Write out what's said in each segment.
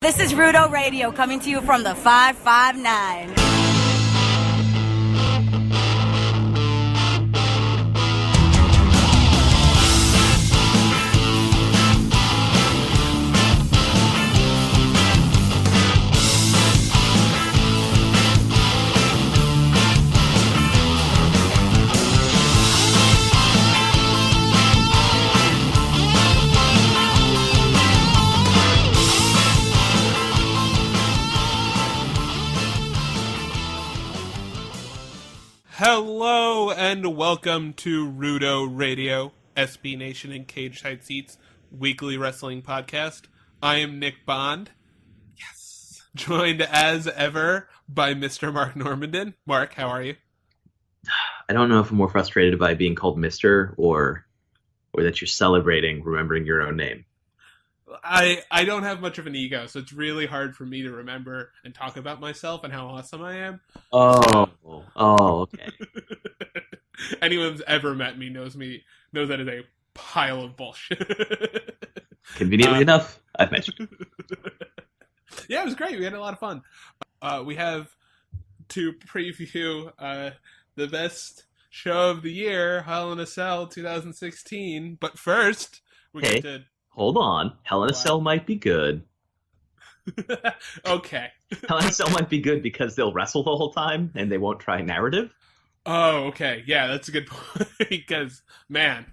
This is Rudo Radio coming to you from the 559. Hello and welcome to Rudo Radio, SB Nation and Cage Side Seats weekly wrestling podcast. I am Nick Bond. Yes. Joined as ever by Mr. Marc Normandin. Mark, how are you? I don't know if I'm more frustrated by being called Mr. or that you're celebrating remembering your own name. I don't have much of an ego, so it's really hard for me to remember and talk about myself and how awesome I am. Okay. Anyone who's ever met me knows that is a pile of bullshit. Conveniently enough, I've met you. Yeah, it was great. We had a lot of fun. We have to preview the best show of the year, Hell in a Cell 2016. But first, we're going to... Hold on. Hell in a Cell might be good. Okay. Hell in a Cell might be good because they'll wrestle the whole time and they won't try narrative. Oh, okay. Yeah, that's a good point. Because, man.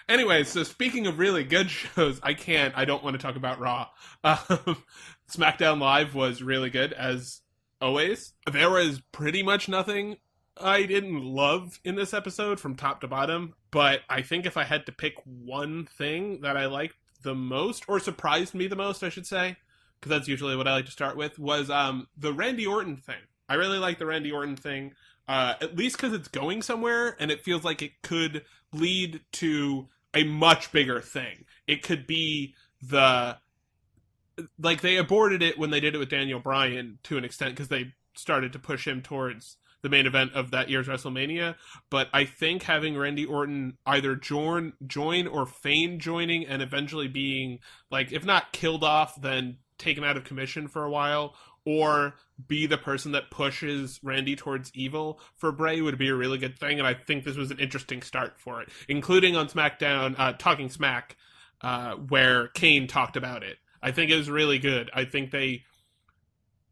Anyway, so speaking of really good shows, I don't want to talk about Raw. SmackDown Live was really good, as always. There was pretty much nothing I didn't love in this episode from top to bottom, but I think if I had to pick one thing that I liked the most, or surprised me the most, I should say, because that's usually what I like to start with, was the Randy Orton thing. I really like the Randy Orton thing, at least because it's going somewhere, and it feels like it could lead to a much bigger thing. It could be they aborted it when they did it with Daniel Bryan to an extent, because they started to push him towards the main event of that year's WrestleMania, but I think having Randy Orton either join or feign joining and eventually being, like, if not killed off, then taken out of commission for a while, or be the person that pushes Randy towards evil for Bray would be a really good thing, and I think this was an interesting start for it, including on SmackDown, Talking Smack, where Kane talked about it. I think it was really good. I think they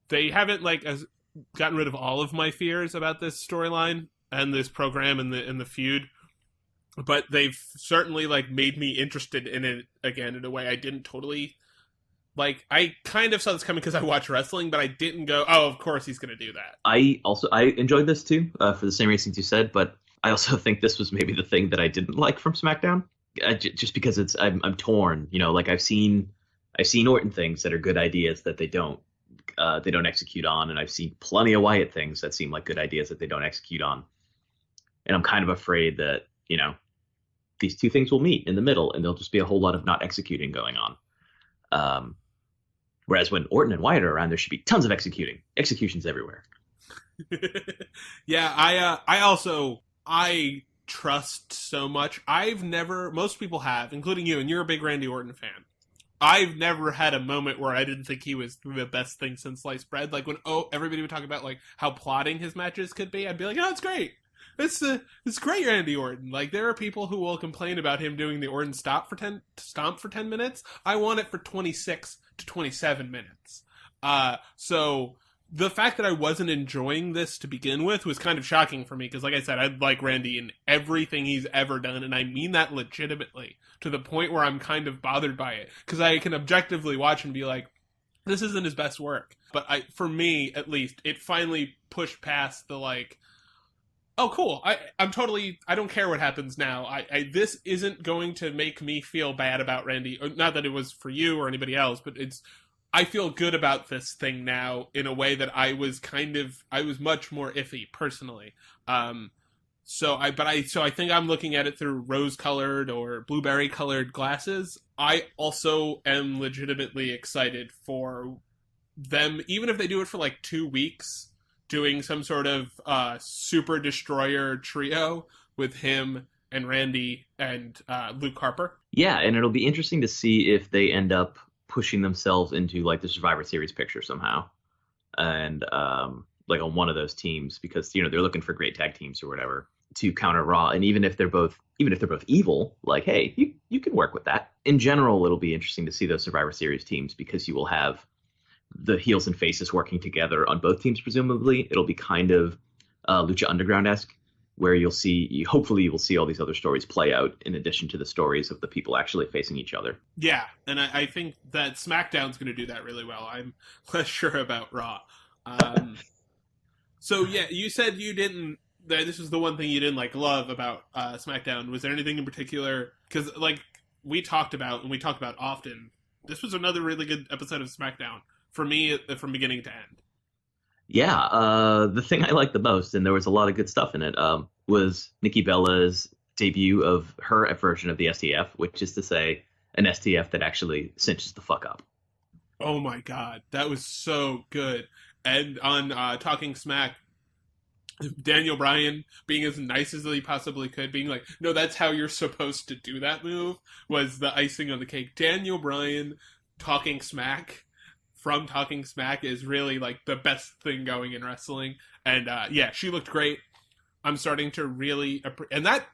haven't, gotten rid of all of my fears about this storyline and this program and the feud, but they've certainly made me interested in it again in a way I didn't totally I kind of saw this coming because I watch wrestling, but I didn't go, oh, of course he's going to do that. I enjoyed this too, for the same reasons you said, but I also think this was maybe the thing that I didn't like from SmackDown, just because I'm torn. I've seen Orton things that are good ideas that they don't execute on, and I've seen plenty of Wyatt things that seem like good ideas that they don't execute on, and I'm kind of afraid that these two things will meet in the middle and there'll just be a whole lot of not executing going on, whereas when Orton and Wyatt are around, there should be tons of executions everywhere. Yeah, I trust so much. Most people have, including you, and you're a big Randy Orton fan. I've never had a moment where I didn't think he was the best thing since sliced bread. Like when everybody would talk about how plotting his matches could be, I'd be like, oh, it's great. It's great, Randy Orton. There are people who will complain about him doing the Orton stomp for 10 minutes. I want it for 26 to 27 minutes. So the fact that I wasn't enjoying this to begin with was kind of shocking for me, because like I said, I like Randy in everything he's ever done, and I mean that legitimately, to the point where I'm kind of bothered by it, because I can objectively watch and be like, this isn't his best work. But for me, at least, it finally pushed past the oh, cool, I don't care what happens now. This isn't going to make me feel bad about Randy. Not that it was for you or anybody else, but I feel good about this thing now in a way that I was much more iffy personally. So I think I'm looking at it through rose-colored or blueberry-colored glasses. I also am legitimately excited for them, even if they do it for 2 weeks, doing some sort of Super Destroyer trio with him and Randy and Luke Harper. Yeah, and it'll be interesting to see if they end up pushing themselves into like the Survivor Series picture somehow, and like on one of those teams, because they're looking for great tag teams or whatever to counter Raw. And even if they're both evil, like, hey, you can work with that. In general, it'll be interesting to see those Survivor Series teams, because you will have the heels and faces working together on both teams. Presumably, it'll be kind of Lucha Underground-esque, where hopefully you will see all these other stories play out in addition to the stories of the people actually facing each other. Yeah, and I think that SmackDown's going to do that really well. I'm less sure about Raw. So yeah, you said this was the one thing you didn't love about SmackDown. Was there anything in particular? Because we talked about often, this was another really good episode of SmackDown for me from beginning to end. Yeah, the thing I liked the most, and there was a lot of good stuff in it, was Nikki Bella's debut of her version of the STF, which is to say an STF that actually cinches the fuck up. Oh my god, that was so good. And on Talking Smack, Daniel Bryan being as nice as he possibly could, being like, no, that's how you're supposed to do that move, was the icing on the cake. Daniel Bryan talking smack from Talking Smack is really the best thing going in wrestling. And yeah, she looked great. I'm starting to really and that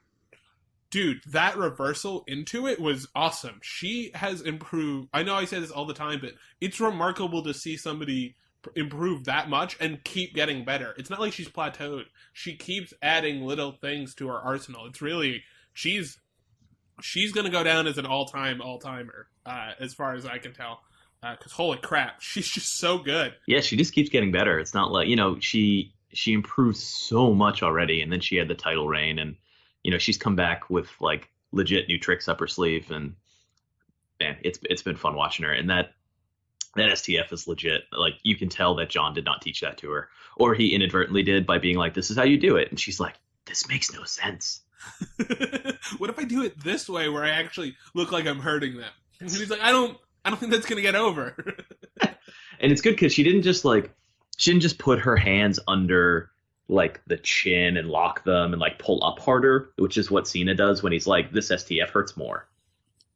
reversal into it was awesome. She has improved. I know I say this all the time, but it's remarkable to see somebody improve that much and keep getting better. It's not like she's plateaued. She keeps adding little things to her arsenal. It's really, she's going to go down as an all-timer, as far as I can tell. Because holy crap, she's just so good. Yeah, she just keeps getting better. It's not like, she improved so much already, and then she had the title reign, and she's come back with legit new tricks up her sleeve, and man, it's been fun watching her. And that STF is legit. You can tell that John did not teach that to her, or he inadvertently did by being like, this is how you do it, and she's like, this makes no sense. What if I do it this way, where I actually look like I'm hurting them? And he's like, I don't think that's gonna get over. And it's good because she didn't just put her hands under the chin and lock them and pull up harder, which is what Cena does when he's like, this STF hurts more.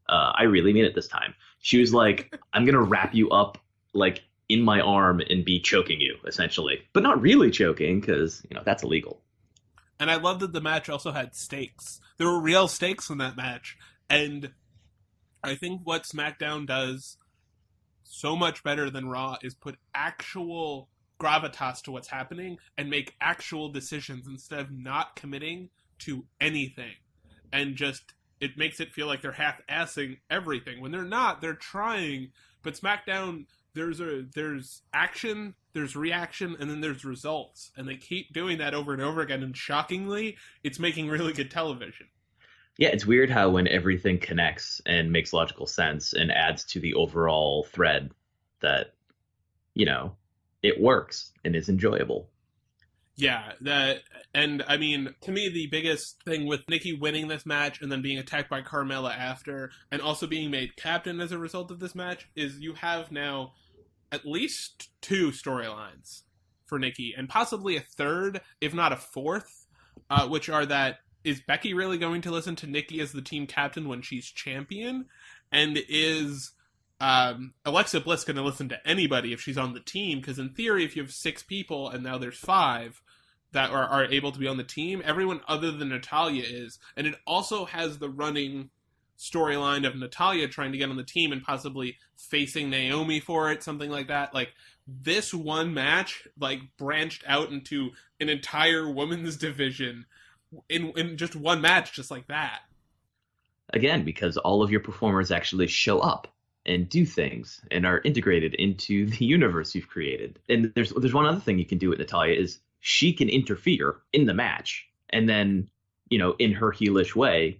I really mean it this time. She was like, I'm gonna wrap you up in my arm and be choking you, essentially, but not really choking, because that's illegal. And I love that the match also had stakes. There were real stakes in that match, and I think what SmackDown does so much better than Raw is put actual gravitas to what's happening and make actual decisions instead of not committing to anything. And just, it makes it feel like they're half-assing everything. When they're not, they're trying. But SmackDown, there's action, there's reaction, and then there's results. And they keep doing that over and over again, and shockingly, it's making really good television. Yeah, it's weird how when everything connects and makes logical sense and adds to the overall thread, that, it works and is enjoyable. Yeah, and I mean, to me, the biggest thing with Nikki winning this match and then being attacked by Carmella after, and also being made captain as a result of this match, is you have now at least 2 storylines for Nikki, and possibly a third, if not a fourth, which are that, is Becky really going to listen to Nikki as the team captain when she's champion? And is Alexa Bliss going to listen to anybody if she's on the team? Because in theory, if you have 6 people and now there's 5 that are able to be on the team, everyone other than Natalya is. And it also has the running storyline of Natalya trying to get on the team and possibly facing Naomi for it, something like that. This one match branched out into an entire women's division in just one match, just like that. Again, because all of your performers actually show up and do things and are integrated into the universe you've created. And there's one other thing you can do with Natalya, is she can interfere in the match and then, in her heelish way,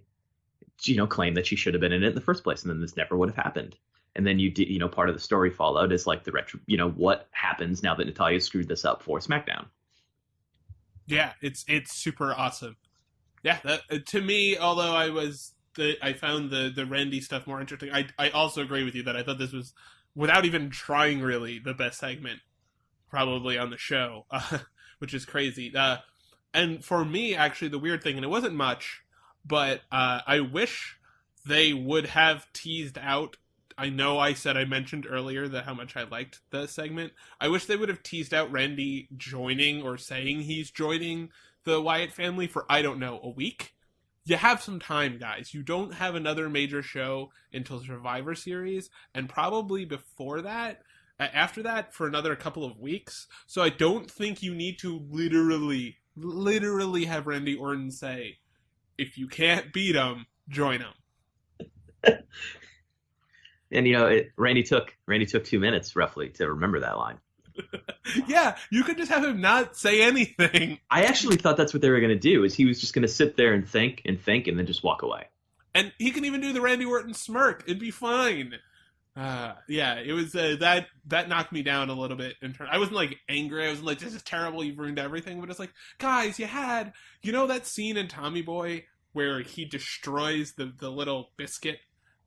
claim that she should have been in it in the first place, and then this never would have happened. And then part of the story fallout is the what happens now that Natalya screwed this up for SmackDown. Yeah, it's super awesome. Yeah, that, to me, although I found the Randy stuff more interesting, I also agree with you that I thought this was, without even trying really, the best segment probably on the show, which is crazy. And for me, actually, the weird thing, and it wasn't much, but I wish they would have teased out I know I said I mentioned earlier that how much I liked the segment. I wish they would have teased out Randy joining or saying he's joining the Wyatt family for, I don't know, a week. You have some time, guys. You don't have another major show until Survivor Series, and probably before that, after that, for another couple of weeks. So I don't think you need to literally have Randy Orton say, if you can't beat him, join him. And Randy took 2 minutes roughly to remember that line. Yeah, you could just have him not say anything. I actually thought that's what they were going to do, is he was just going to sit there and think, and then just walk away. And he can even do the Randy Orton smirk. It'd be fine. Yeah, it was that knocked me down a little bit. I wasn't like angry. I wasn't like, this is terrible, you've ruined everything. But it's like, guys, you know that scene in Tommy Boy where he destroys the little biscuit?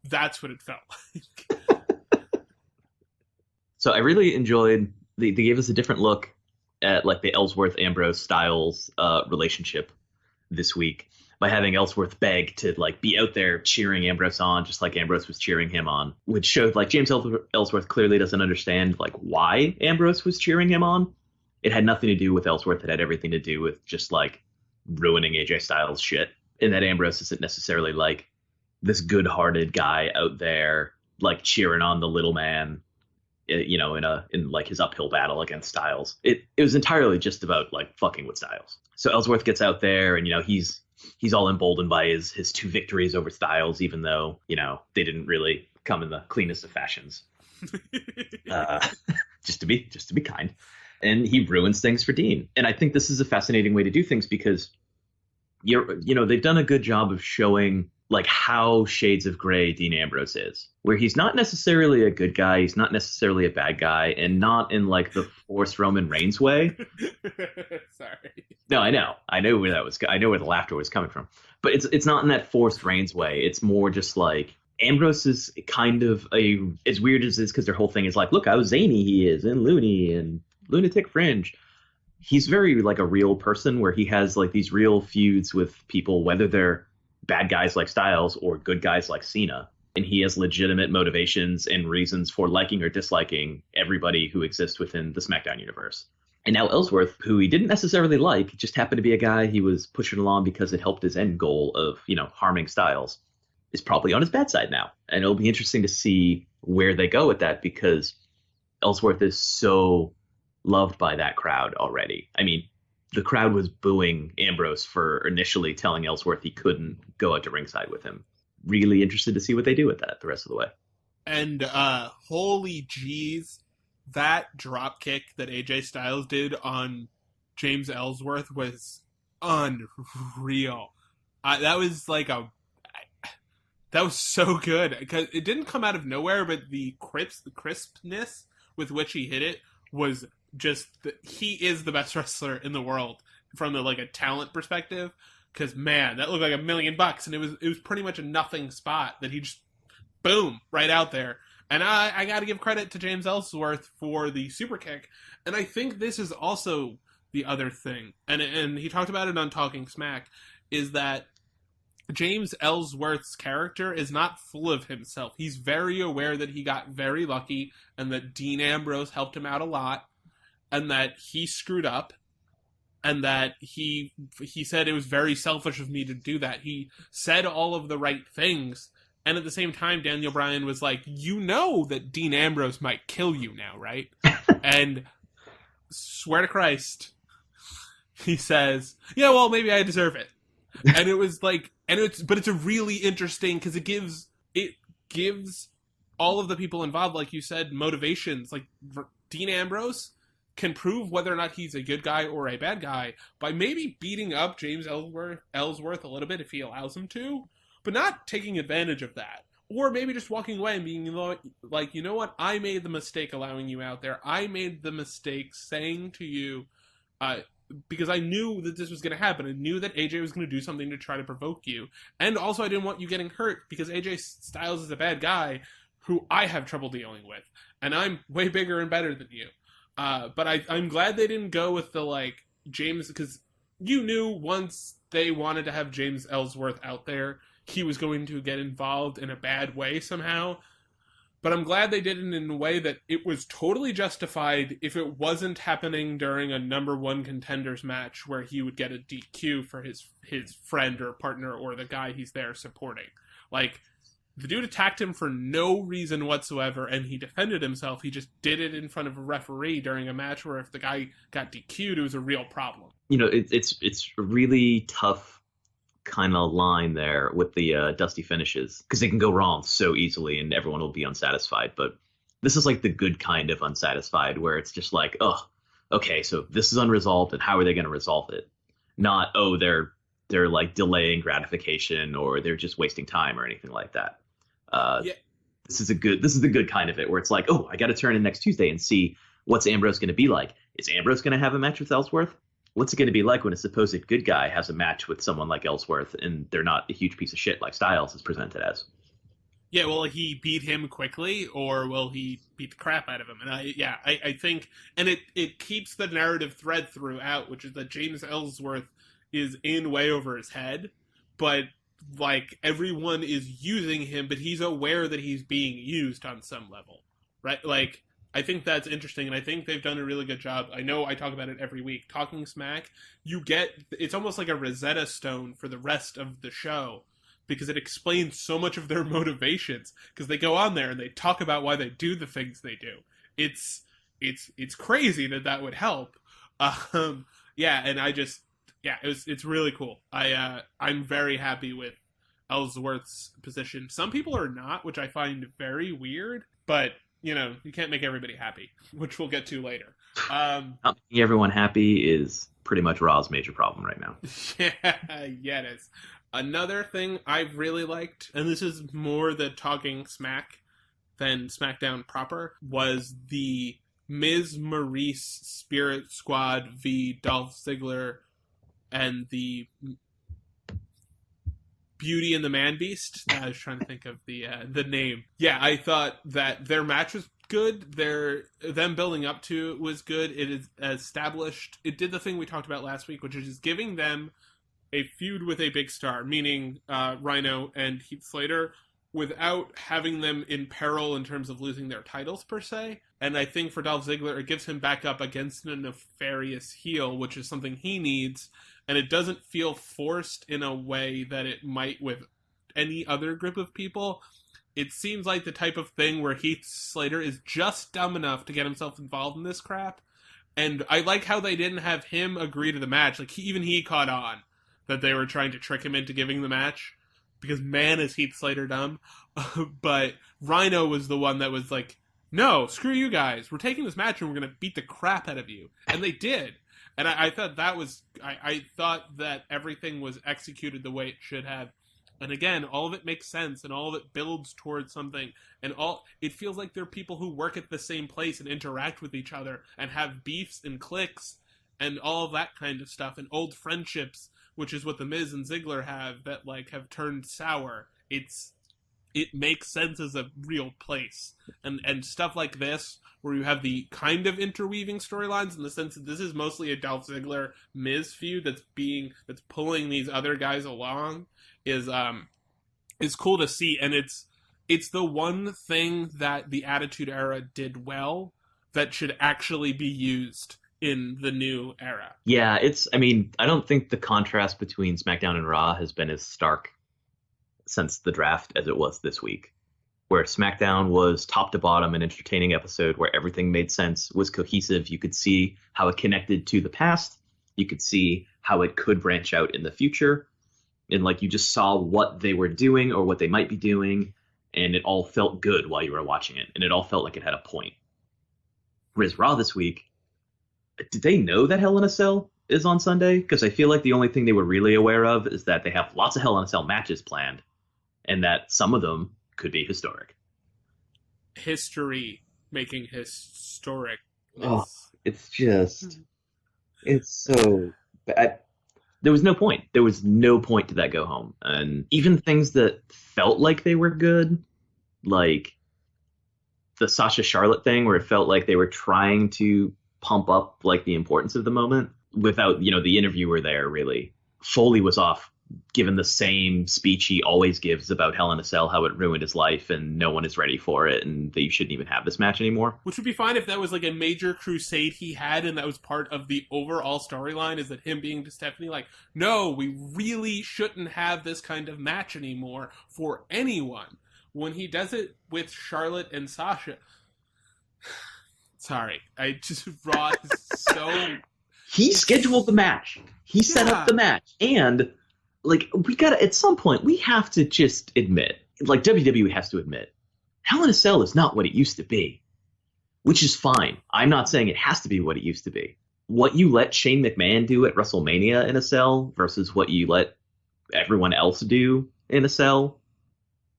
That's what it felt like. So I really enjoyed, they gave us a different look at like the Ellsworth-Ambrose Styles relationship this week by having Ellsworth beg to like be out there cheering Ambrose on, just like Ambrose was cheering him on, which showed like James Ellsworth clearly doesn't understand like why Ambrose was cheering him on. It had nothing to do with Ellsworth. It had everything to do with just like ruining AJ Styles shit. And that Ambrose isn't necessarily like this good-hearted guy out there like cheering on the little man, in like his uphill battle against Styles. It was entirely just about like fucking with Styles. So Ellsworth gets out there and he's all emboldened by his 2 victories over Styles, even though they didn't really come in the cleanest of fashions. Just to be kind. And he ruins things for Dean. And I think this is a fascinating way to do things because they've done a good job of showing like how shades of gray Dean Ambrose is, where he's not necessarily a good guy, he's not necessarily a bad guy, and not in like the forced Roman Reigns way. Sorry. No, I know where the laughter was coming from, but it's not in that forced Reigns way. It's more just like Ambrose is kind of as weird as it is, because their whole thing is like, look how zany he is and loony and lunatic fringe. He's very like a real person where he has like these real feuds with people, whether they're bad guys like Styles or good guys like Cena. And he has legitimate motivations and reasons for liking or disliking everybody who exists within the SmackDown universe. And now Ellsworth, who he didn't necessarily like, just happened to be a guy he was pushing along because it helped his end goal of, harming Styles, is probably on his bad side now. And it'll be interesting to see where they go with that, because Ellsworth is so loved by that crowd already. I mean, the crowd was booing Ambrose for initially telling Ellsworth he couldn't go out to ringside with him. Really interested to see what they do with that the rest of the way. And holy jeez, that drop kick that AJ Styles did on James Ellsworth was unreal. That was so good, because it didn't come out of nowhere, but the crispness with which he hit it was just he is the best wrestler in the world from a talent perspective, because man, that looked like $1 million, and it was pretty much a nothing spot that he just boom right out there. And I got to give credit to James Ellsworth for the super kick. And I think this is also the other thing, and he talked about it on Talking Smack, is that James Ellsworth's character is not full of himself. He's very aware that he got very lucky and that Dean Ambrose helped him out a lot, and that he screwed up, and that he said it was very selfish of me to do that. He said all of the right things, and at the same time, Daniel Bryan was like, you know that Dean Ambrose might kill you now, right? And swear to Christ, he says, yeah, well, maybe I deserve it. And it was like, but it's a really interesting, because it gives all of the people involved, like you said, motivations. Like Dean Ambrose can prove whether or not he's a good guy or a bad guy by maybe beating up James Ellsworth a little bit if he allows him to, but not taking advantage of that. Or maybe just walking away and being like, you know what, I made the mistake allowing you out there. I made the mistake saying to you, because I knew that this was going to happen. I knew that AJ was going to do something to try to provoke you. And also I didn't want you getting hurt, because AJ Styles is a bad guy who I have trouble dealing with. And I'm way bigger and better than you. But I'm glad they didn't go with the James, because you knew once they wanted to have James Ellsworth out there, he was going to get involved in a bad way somehow. But I'm glad they did it in a way that it was totally justified if it wasn't happening during a number one contenders match where he would get a DQ for his friend or partner or the guy he's there supporting. Like, the dude attacked him for no reason whatsoever, and he defended himself. He just did it in front of a referee during a match where if the guy got DQ'd, it was a real problem. You know, it's a really tough kind of line there with the dusty finishes, because they can go wrong so easily and everyone will be unsatisfied. But this is like the good kind of unsatisfied, where it's just like, oh, okay, so this is unresolved, and how are they going to resolve it? Not, oh, they're like delaying gratification or they're just wasting time or anything like that. Yeah. This is the good kind of it, where it's like, oh, I got to turn in next Tuesday and see what's Ambrose going to be like. Is Ambrose going to have a match with Ellsworth? What's it going to be like when a supposed good guy has a match with someone like Ellsworth and they're not a huge piece of shit like Styles is presented as? Yeah, will he beat him quickly, or will he beat the crap out of him? And I think, and it keeps the narrative thread throughout, which is that James Ellsworth is in way over his head, but like everyone is using him, but he's aware that he's being used on some level, right? Like, I think that's interesting, and I think they've done a really good job. I know I talk about it every week. Talking Smack, it's almost like a Rosetta Stone for the rest of the show, because it explains so much of their motivations, because they go on there and they talk about why they do the things they do. It's crazy that would help. It's really cool. I'm very happy with Ellsworth's position. Some people are not, which I find very weird, but you know, you can't make everybody happy, which we'll get to later. Not making everyone happy is pretty much Raw's major problem right now. Yeah, it is. Another thing I've really liked, and this is more the Talking Smack than SmackDown proper, was the Miz Maurice Spirit Squad v Dolph Ziggler and the Beauty and the Man Beast. I was trying to think of the name. Yeah, I thought that their match was good. Them building up to it was good. It is established. It did the thing we talked about last week, which is just giving them a feud with a big star, meaning Rhino and Heath Slater, without having them in peril in terms of losing their titles per se. And I think for Dolph Ziggler, it gives him back up against a nefarious heel, which is something he needs. And it doesn't feel forced in a way that it might with any other group of people. It seems like the type of thing where Heath Slater is just dumb enough to get himself involved in this crap. And I like how they didn't have him agree to the match. Like, even he caught on that they were trying to trick him into giving the match. Because man, is Heath Slater dumb. But Rhino was the one that was like, no, screw you guys. We're taking this match and we're going to beat the crap out of you. And they did. And I thought that was... I thought that everything was executed the way it should have. And again, all of it makes sense, and all of it builds towards something. And it feels like they're people who work at the same place and interact with each other and have beefs and cliques and all of that kind of stuff. And old friendships, which is what The Miz and Ziggler have, that like have turned sour. It makes sense as a real place. And stuff like this, where you have the kind of interweaving storylines in the sense that this is mostly a Dolph Ziggler Miz feud that's pulling these other guys along, is cool to see. And it's the one thing that the Attitude Era did well that should actually be used in the new era. Yeah, I don't think the contrast between SmackDown and Raw has been as stark since the draft as it was this week, where SmackDown was top to bottom an entertaining episode where everything made sense, was cohesive. You could see how it connected to the past. You could see how it could branch out in the future. And like, you just saw what they were doing or what they might be doing, and it all felt good while you were watching it, and it all felt like it had a point. Whereas Raw this week, did they know that Hell in a Cell is on Sunday? Because I feel like the only thing they were really aware of is that they have lots of Hell in a Cell matches planned, and that some of them could be historic. History making historic. It's so bad. There was no point. There was no point to that go home. And even things that felt like they were good, like the Sasha Charlotte thing, where it felt like they were trying to pump up like the importance of the moment without, the interviewer there really. Foley was off given the same speech he always gives about Hell in a Cell, how it ruined his life and no one is ready for it and that you shouldn't even have this match anymore. Which would be fine if that was like a major crusade he had and that was part of the overall storyline, is that him being to Stephanie like, no, we really shouldn't have this kind of match anymore for anyone. When he does it with Charlotte and Sasha... Sorry, I just... Raw is so... He scheduled the match. He set up the match. And... like, we gotta, at some point, we have to just admit, like WWE has to admit, Hell in a Cell is not what it used to be, which is fine. I'm not saying it has to be what it used to be. What you let Shane McMahon do at WrestleMania in a cell versus what you let everyone else do in a cell,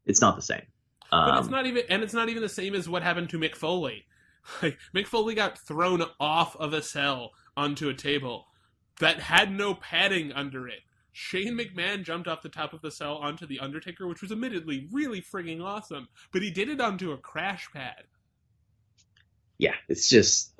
it's not the same. But it's not even the same as what happened to Mick Foley. Like, Mick Foley got thrown off of a cell onto a table that had no padding under it. Shane McMahon jumped off the top of the cell onto The Undertaker, which was admittedly really frigging awesome, but he did it onto a crash pad. Yeah, it's just...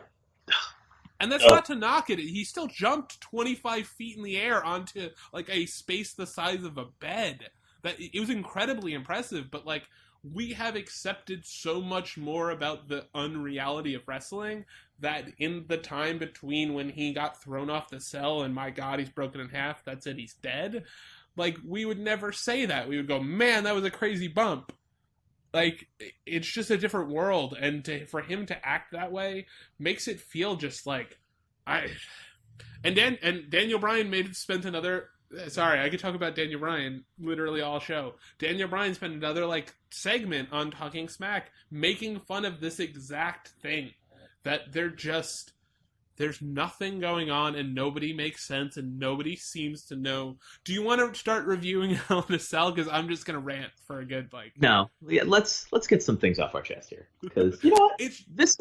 And that's not to knock it. He still jumped 25 feet in the air onto, like, a space the size of a bed. It was incredibly impressive, but, like, we have accepted so much more about the unreality of wrestling that in the time between when he got thrown off the cell and my God, he's broken in half, that's it, he's dead. Like, we would never say that. We would go, man, that was a crazy bump. Like, it's just a different world, and for him to act that way makes it feel just like Daniel Bryan spent another... Sorry, I could talk about Daniel Bryan literally all show. Daniel Bryan spent another, like, segment on Talking Smack making fun of this exact thing. That there's nothing going on and nobody makes sense and nobody seems to know. Do you want to start reviewing Hell in a Cell? Because I'm just going to rant for a good, like... No, yeah, let's get some things off our chest here. Because, you know what? This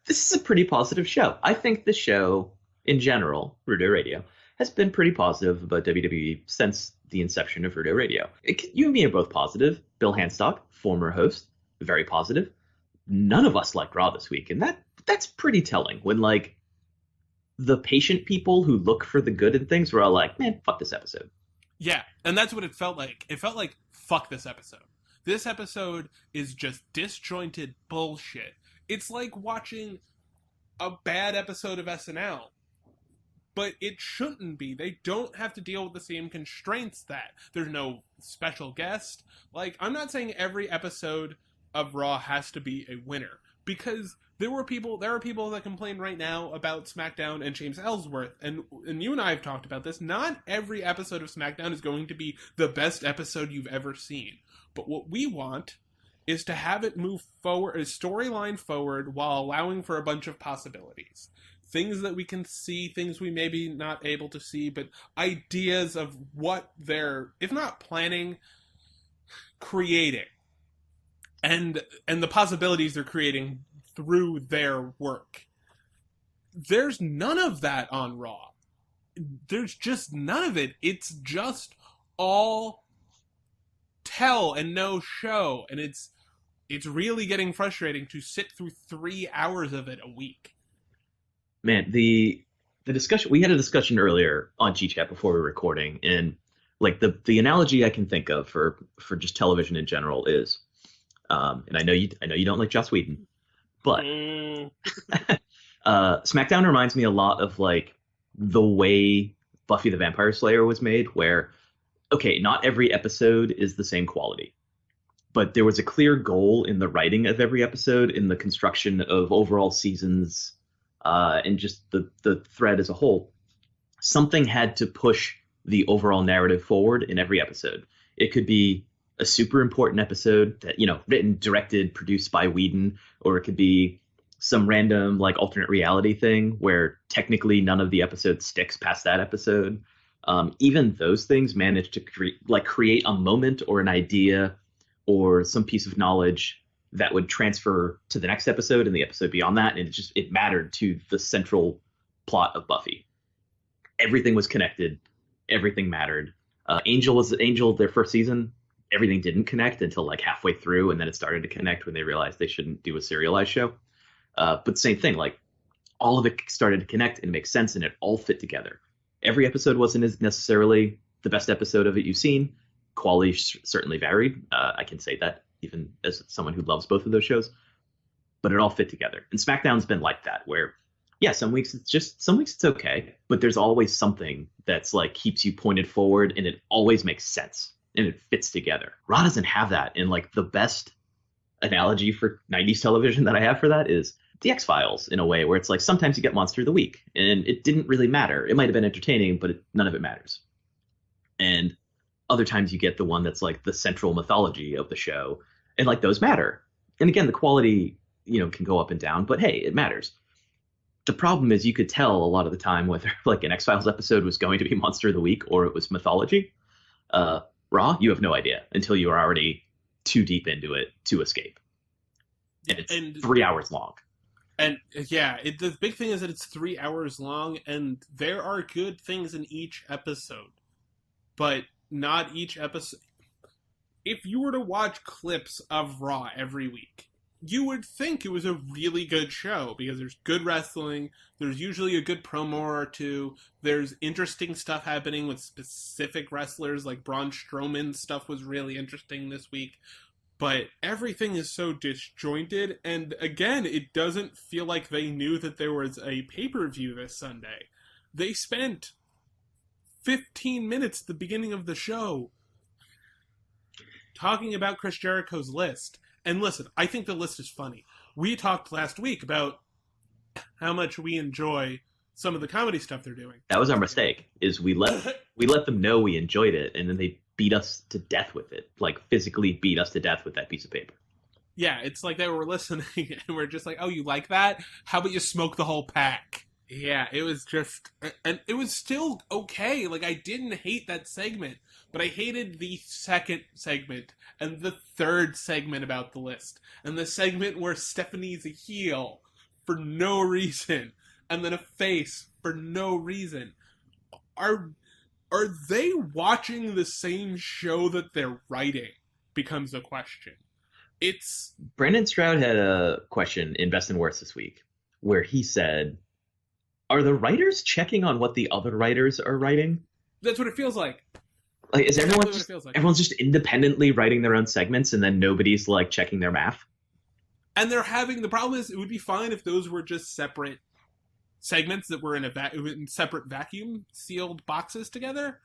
is a pretty positive show. I think the show, in general, Rudo Radio, has been pretty positive about WWE since the inception of Rudo Radio. You and me are both positive. Bill Handstock, former host, very positive. None of us like Raw this week, and that's pretty telling. When, like, the patient people who look for the good in things were all like, man, fuck this episode. Yeah, and that's what it felt like. It felt like, fuck this episode. This episode is just disjointed bullshit. It's like watching a bad episode of SNL. But it shouldn't be. They don't have to deal with the same constraints that there's no special guest. Like, I'm not saying every episode of Raw has to be a winner, because there are people that complain right now about SmackDown and James Ellsworth, and you and I have talked about this. Not every episode of SmackDown is going to be the best episode you've ever seen. But what we want is to have it move forward, a storyline forward, while allowing for a bunch of possibilities. Things that we can see, things we may be not able to see, but ideas of what they're, if not planning, creating. And the possibilities they're creating through their work. There's none of that on Raw. There's just none of it. It's just all tell and no show. And it's really getting frustrating to sit through 3 hours of it a week. Man, the discussion, we had a discussion earlier on G-Chat before we were recording, and like the analogy I can think of for just television in general is, and I know you don't like Joss Whedon, but SmackDown reminds me a lot of like the way Buffy the Vampire Slayer was made, where, okay, not every episode is the same quality, but there was a clear goal in the writing of every episode, in the construction of overall seasons, and just the thread as a whole. Something had to push the overall narrative forward in every episode. It could be a super important episode that, you know, written, directed, produced by Whedon, or it could be some random like alternate reality thing where technically none of the episodes sticks past that episode. Even those things manage to create a moment or an idea or some piece of knowledge that would transfer to the next episode and the episode beyond that. And it mattered to the central plot of Buffy. Everything was connected. Everything mattered. Angel, their first season, everything didn't connect until like halfway through. And then it started to connect when they realized they shouldn't do a serialized show. But same thing, like all of it started to connect and make sense and it all fit together. Every episode wasn't as necessarily the best episode of it you've seen. Quality certainly varied. I can say that even as someone who loves both of those shows, but it all fit together. And SmackDown's been like that, where yeah, some weeks it's okay, but there's always something that's like keeps you pointed forward, and it always makes sense and it fits together. Raw doesn't have that, and like the best analogy for 90s television that I have for that is the X-Files, in a way where it's like sometimes you get Monster of the Week and it didn't really matter. It might have been entertaining, but none of it matters. And other times you get the one that's like the central mythology of the show, and like those matter. And again, the quality, can go up and down, but hey, it matters. The problem is you could tell a lot of the time whether like an X-Files episode was going to be Monster of the Week or it was mythology. Raw, you have no idea until you are already too deep into it to escape. And it's 3 hours long. And yeah, the big thing is that it's 3 hours long, and there are good things in each episode, but not each episode. If you were to watch clips of Raw every week, you would think it was a really good show, because there's good wrestling, there's usually a good promo or two, there's interesting stuff happening with specific wrestlers, like Braun Strowman's stuff was really interesting this week. But everything is so disjointed, and again, it doesn't feel like they knew that there was a pay-per-view this Sunday. They spent 15 minutes at the beginning of the show talking about Chris Jericho's list. And listen, I think the list is funny. We talked last week about how much we enjoy some of the comedy stuff they're doing. That was our mistake, is we let them know we enjoyed it, and then they beat us to death with it, like physically beat us to death with that piece of paper. Yeah, it's like they were listening and we're just like, oh, you like that? How about you smoke the whole pack? Yeah, it was just, and it was still okay. Like, I didn't hate that segment, but I hated the second segment and the third segment about the list, and the segment where Stephanie's a heel for no reason, and then a face for no reason. Are they watching the same show that they're writing? Becomes a question. Brandon Stroud had a question in Best and Worst this week where he said, are the writers checking on what the other writers are writing? That's what it feels like. Like, is everyone's just independently writing their own segments, and then nobody's like checking their math? And the problem is, it would be fine if those were just separate segments that were in separate vacuum sealed boxes together,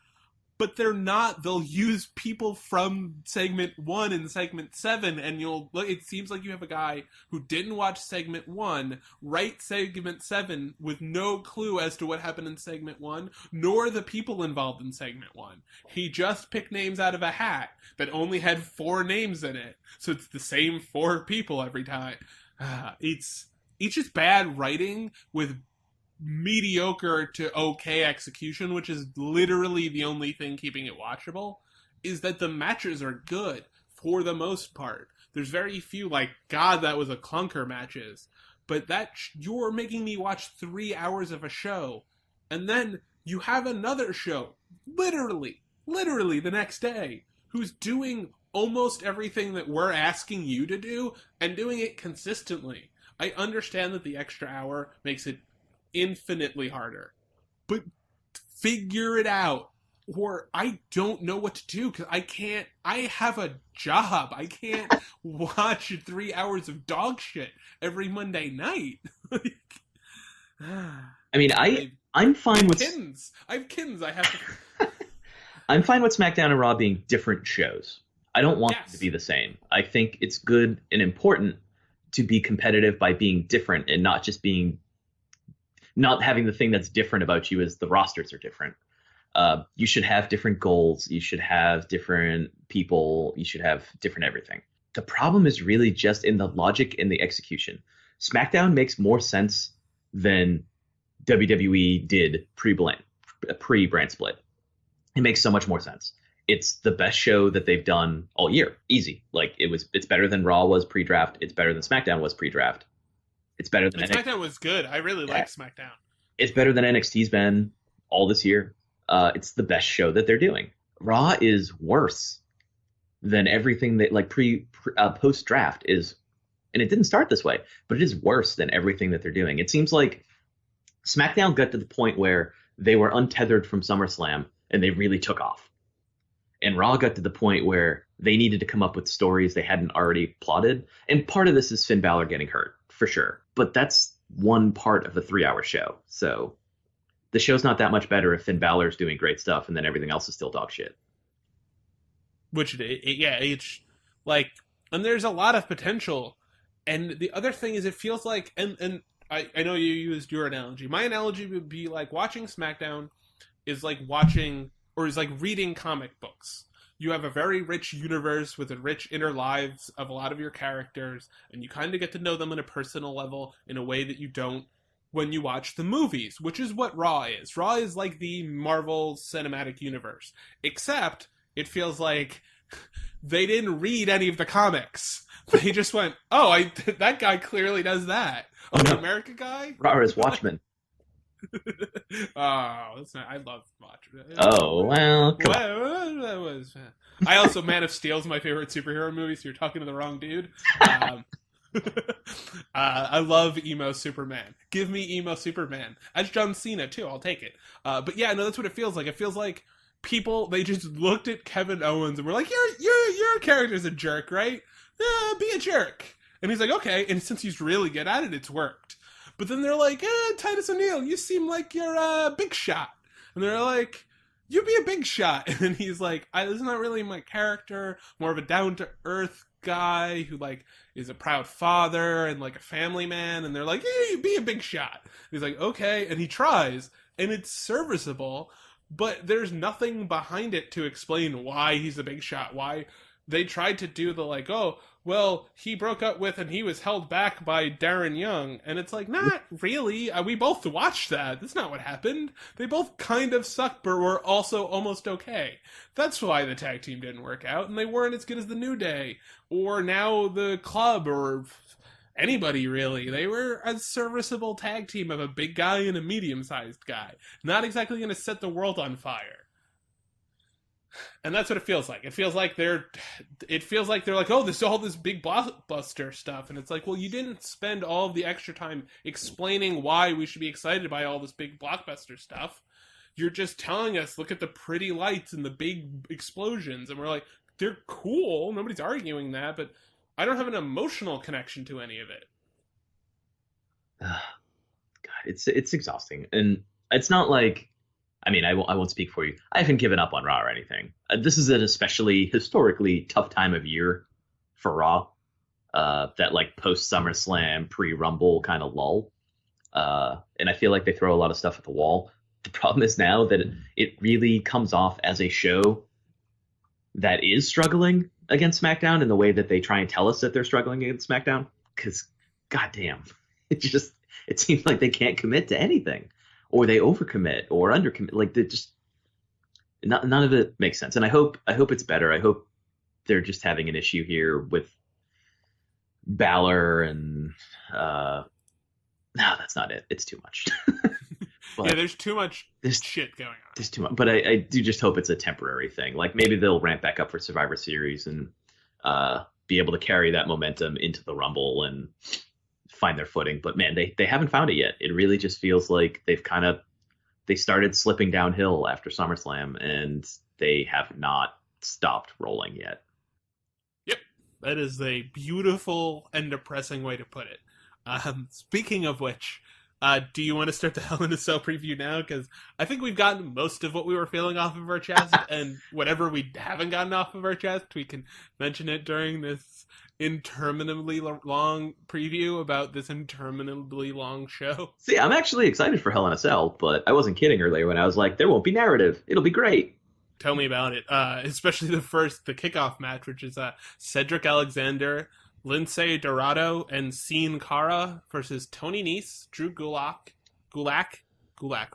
but they're not. They'll use people from segment 1 and segment 7, and it seems like you have a guy who didn't watch segment 1 write segment 7 with no clue as to what happened in segment 1, nor the people involved in segment 1. He just picked names out of a hat that only had 4 names in it, so it's the same 4 people every time. It's just bad writing with mediocre to okay execution, which is literally the only thing keeping it watchable. Is that the matches are good for the most part. There's very few like, God, that was a clunker matches, but that you're making me watch 3 hours of a show, and then you have another show literally the next day who's doing almost everything that we're asking you to do and doing it consistently. I understand that the extra hour makes it infinitely harder, but figure it out, or I don't know what to do, because I have a job. I can't watch 3 hours of dog shit every Monday night. I mean, I'm fine with kittens. I have kittens. I have to... I'm fine with SmackDown and Raw being different shows. I don't want them to be the same. I think it's good and important to be competitive by being different, and not having the thing that's different about you is the rosters are different. You should have different goals. You should have different people. You should have different everything. The problem is really just in the logic and the execution. SmackDown makes more sense than WWE did pre-brand split. It makes so much more sense. It's the best show that they've done all year. Easy. Like, it's better than Raw was pre-draft. It's better than SmackDown was pre-draft. It's better than SmackDown was good. I really like SmackDown. It's better than NXT's been all this year. It's the best show that they're doing. Raw is worse than everything that like post draft is, and it didn't start this way, but it is worse than everything that they're doing. It seems like SmackDown got to the point where they were untethered from SummerSlam and they really took off. And Raw got to the point where they needed to come up with stories they hadn't already plotted. And part of this is Finn Balor getting hurt, for sure. But that's one part of the 3-hour show. So the show's not that much better if Finn Balor's doing great stuff and then everything else is still dog shit. Which, it's like, and there's a lot of potential. And the other thing is, it feels like, and I know you used your analogy. My analogy would be like watching SmackDown is like watching, or is like reading comic books. You have a very rich universe with a rich inner lives of a lot of your characters, and you kind of get to know them on a personal level in a way that you don't when you watch the movies, which is what Raw is. Raw is like the Marvel Cinematic Universe, except it feels like they didn't read any of the comics. They just went, that guy clearly does that. Oh, the America guy? Raw is Watchmen. That's not. I love Watchmen. Oh, well, come on. That was. I also, Man of Steel is my favorite superhero movie, so you're talking to the wrong dude. I love emo Superman. Give me emo Superman. As John Cena too, I'll take it. But yeah, no, that's what it feels like. It feels like people, they just looked at Kevin Owens and were like, your character's a jerk, right? Yeah, be a jerk. And he's like, okay. And since he's really good at it, it's worked. But then they're like, Titus O'Neil, you seem like you're a big shot. And they're like, you be a big shot. And then he's like, this is not really my character. More of a down-to-earth guy who like is a proud father and like a family man. And they're like, yeah, you be a big shot. And he's like, okay. And he tries. And it's serviceable. But there's nothing behind it to explain why he's a big shot. Why they tried to do the like, he broke up with and he was held back by Darren Young. And it's like, not really. We both watched that. That's not what happened. They both kind of sucked, but were also almost okay. That's why the tag team didn't work out. And they weren't as good as the New Day. Or now the Club, or anybody really. They were a serviceable tag team of a big guy and a medium-sized guy. Not exactly going to set the world on fire. And that's what it feels like. It feels like they're like, there's all this big blockbuster stuff. And it's like, well, you didn't spend all of the extra time explaining why we should be excited by all this big blockbuster stuff. You're just telling us, look at the pretty lights and the big explosions. And we're like, they're cool. Nobody's arguing that. But I don't have an emotional connection to any of it. God, it's exhausting. And it's not like, I mean, I won't speak for you. I haven't given up on Raw or anything. This is an especially historically tough time of year for Raw. That like post SummerSlam, pre-Rumble kind of lull. And I feel like they throw a lot of stuff at the wall. The problem is now that it really comes off as a show that is struggling against SmackDown in the way that they try and tell us that they're struggling against SmackDown. Because, goddamn, it seems like they can't commit to anything. Or they overcommit or undercommit. Like, they just none of it makes sense. And I hope it's better. I hope they're just having an issue here with Balor and no, that's not it. It's too much. Yeah, there's too much shit going on. There's too much. But I do just hope it's a temporary thing. Like maybe they'll ramp back up for Survivor Series and be able to carry that momentum into the Rumble and find their footing. But man, they haven't found it yet. It really just feels like they started slipping downhill after SummerSlam and they have not stopped rolling yet. Yep, that is a beautiful and depressing way to put it. Speaking of which, do you want to start the Hell in a Cell preview now? Because I think we've gotten most of what we were feeling off of our chest, and whatever we haven't gotten off of our chest, we can mention it during this interminably long preview about this interminably long show. See, I'm actually excited for Hell in a Cell, but I wasn't kidding earlier when I was like, there won't be narrative. It'll be great. Tell me about it. Especially the kickoff match, which is Cedric Alexander, Lindsay Dorado, and Sin Cara versus Tony Nese, Drew Gulak,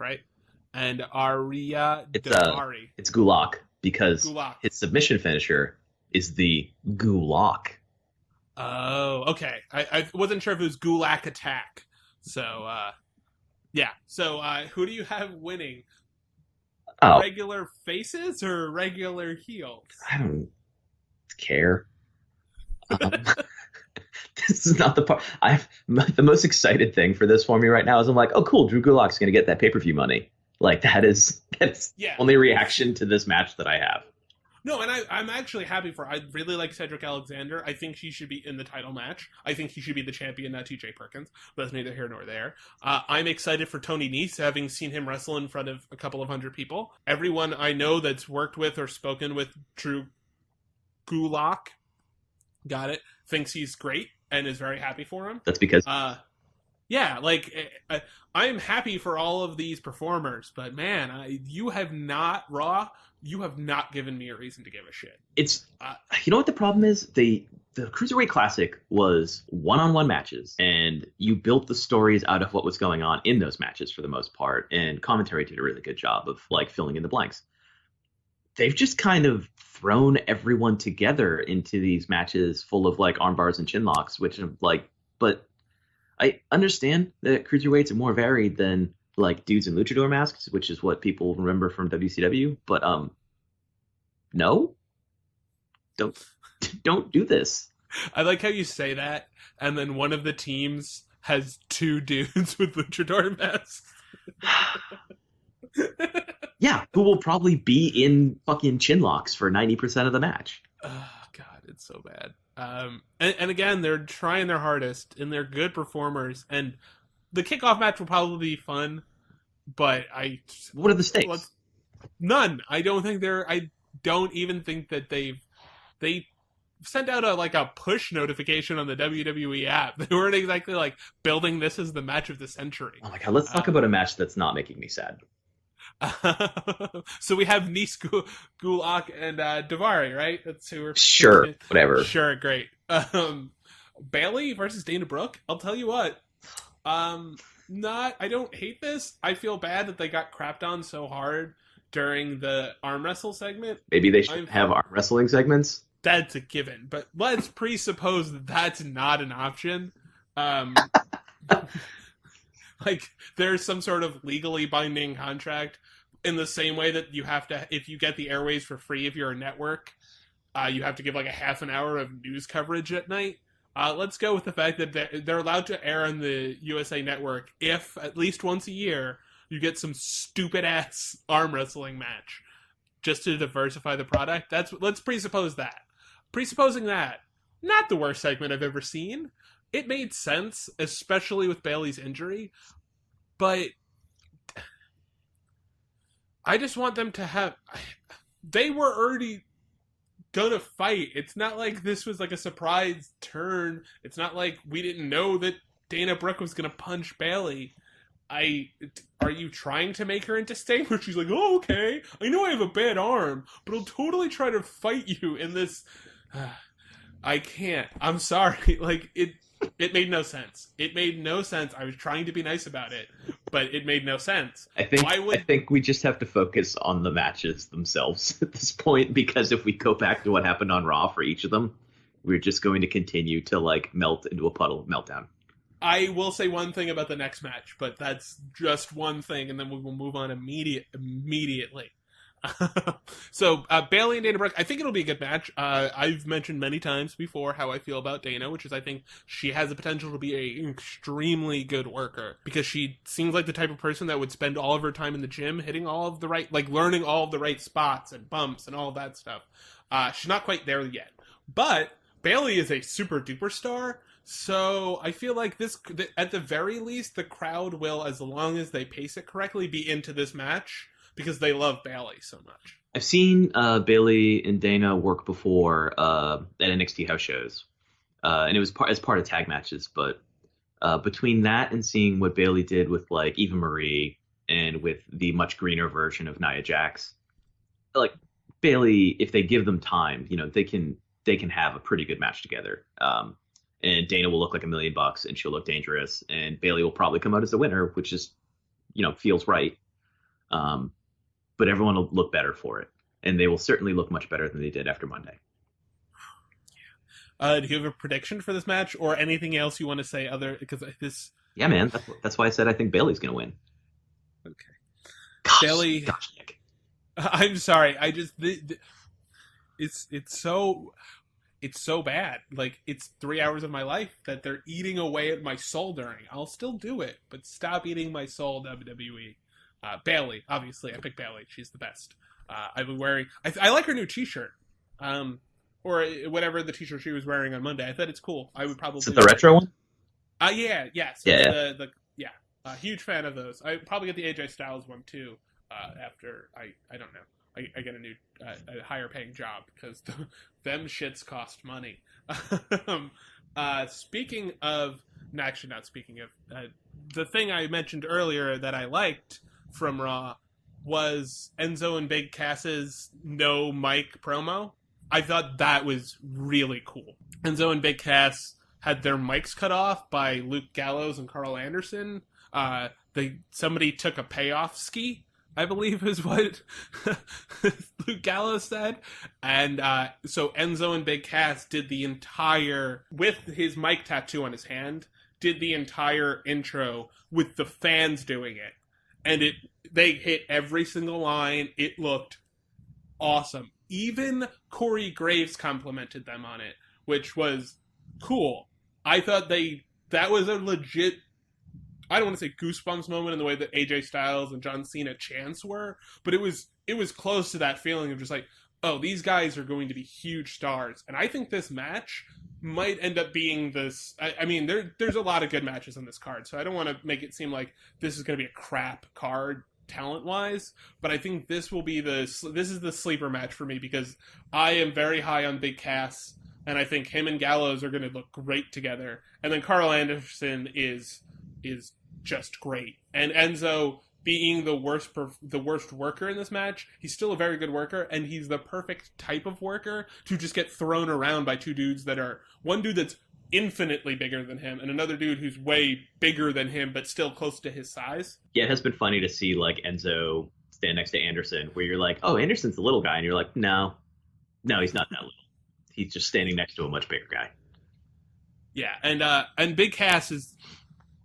right? And Arya Daivari. It's Gulak because his submission finisher is the Gulak. Oh, okay. I wasn't sure if it was Gulak Attack. So, yeah. So, who do you have winning? Regular faces or regular heels? I don't care. This is not the part. The most excited thing for this for me right now is I'm like, oh, cool, Drew Gulak's going to get that pay-per-view money. Like, that's the only reaction to this match that I have. No, and I'm actually happy for. I really like Cedric Alexander. I think he should be in the title match. I think he should be the champion, not T.J. Perkins. But that's neither here nor there. I'm excited for Tony Nese, having seen him wrestle in front of a couple of hundred people. Everyone I know that's worked with or spoken with Drew Gulak, got it, thinks he's great and is very happy for him. That's because yeah, like I am happy for all of these performers, but man, you have not given me a reason to give a shit. It's you know what the problem is? The Cruiserweight Classic was one-on-one matches, and you built the stories out of what was going on in those matches for the most part, and commentary did a really good job of like filling in the blanks. They've just kind of thrown everyone together into these matches full of like arm bars and chin locks, which I'm like, but I understand that cruiserweights are more varied than like dudes in luchador masks, which is what people remember from WCW. But no, don't do this. I like how you say that, and then one of the teams has two dudes with luchador masks. Yeah, who will probably be in fucking chin locks for 90% of the match. Oh, God, it's so bad. And again, they're trying their hardest, and they're good performers. And the kickoff match will probably be fun, but what are the stakes? None. I don't even think that they sent out a push notification on the WWE app. They weren't exactly like building this as the match of the century. Oh my God, let's talk about a match that's not making me sad. So we have Nese, Gulak, and Daivari, right? That's who we're... Sure, whatever. Sure, great. Bayley versus Dana Brooke. I'll tell you what. I don't hate this. I feel bad that they got crapped on so hard during the arm wrestle segment. Maybe they should have arm wrestling segments. That's a given, but let's presuppose that that's not an option. Like, there's some sort of legally binding contract in the same way that you have to, if you get the airways for free, if you're a network, you have to give like a half an hour of news coverage at night. Let's go with the fact that they're allowed to air on the USA Network if, at least once a year, you get some stupid-ass arm wrestling match just to diversify the product. Let's presuppose that. Presupposing that, not the worst segment I've ever seen. It made sense, especially with Bayley's injury, but I just want them to have... They were already gonna fight. It's not like this was like a surprise turn. It's not like we didn't know that Dana Brooke was gonna punch Bayley. Are you trying to make her into Sting? Where she's like, oh, okay, I know I have a bad arm, but I'll totally try to fight you in this... I can't. I'm sorry. Like, it made no sense. It made no sense. I was trying to be nice about it, but it made no sense. I think we just have to focus on the matches themselves at this point, because if we go back to what happened on Raw for each of them, we're just going to continue to like melt into a puddle of meltdown. I will say one thing about the next match, but that's just one thing, and then we will move on immediately. So Bayley and Dana Brooke, I think it'll be a good match. I've mentioned many times before how I feel about Dana, which is I think she has the potential to be an extremely good worker, because she seems like the type of person that would spend all of her time in the gym hitting all of the right, like learning all of the right spots and bumps and all of that stuff. She's not quite there yet, but Bayley is a super duper star. So I feel like this, at the very least, the crowd will, as long as they pace it correctly, be into this match, because they love Bayley so much. I've seen Bayley and Dana work before at NXT house shows, and it was as part of tag matches. But between that and seeing what Bayley did with like Eva Marie and with the much greener version of Nia Jax, like Bayley, if they give them time, you know, they can have a pretty good match together. And Dana will look like $1 million, and she'll look dangerous, and Bayley will probably come out as the winner, which is, you know, feels right. But everyone will look better for it, and they will certainly look much better than they did after Monday. Do you have a prediction for this match, or anything else you want to say other, because this... Yeah, man, that's why I said I think Bayley's going to win. Okay. Bayley... Gosh, Nick. I'm sorry, I just... It's so bad. Like, it's 3 hours of my life that they're eating away at my soul during. I'll still do it, but stop eating my soul, WWE. Bayley, obviously. I picked Bayley. She's the best. I've been wearing. I like her new T-shirt, or whatever the T-shirt she was wearing on Monday. I thought it's cool. I would probably. Is it the retro one? Yes. Yeah. Huge fan of those. I probably get the AJ Styles one too. After I don't know. I get a new a higher paying job because them shits cost money. Speaking of, actually not speaking of, the thing I mentioned earlier that I liked from Raw was Enzo and Big Cass's no mic promo. I thought that was really cool. Enzo and Big Cass had their mics cut off by Luke Gallows and Carl Anderson. Somebody took a payoff ski, I believe is what Luke Gallows said. And so Enzo and Big Cass did the entire, with his mic tattoo on his hand, did the entire intro with the fans doing it. And they hit every single line. It looked awesome. Even Corey Graves complimented them on it, which was cool. I thought that was a legit, I don't want to say goosebumps moment in the way that AJ Styles and John Cena chants were, but it was close to that feeling of just like, oh, these guys are going to be huge stars. And I think this match might end up being this. I mean, there's a lot of good matches on this card, so I don't want to make it seem like this is going to be a crap card talent-wise, but I think this is the sleeper match for me because I am very high on Big Cass, and I think him and Gallows are going to look great together. And then Carl Anderson is just great. And Enzo being the worst worker in this match, he's still a very good worker, and he's the perfect type of worker to just get thrown around by two dudes that are, one dude that's infinitely bigger than him, and another dude who's way bigger than him, but still close to his size. Yeah, it has been funny to see, like, Enzo stand next to Anderson, where you're like, oh, Anderson's the little guy, and you're like, no, he's not that little. He's just standing next to a much bigger guy. Yeah, and Big Cass is,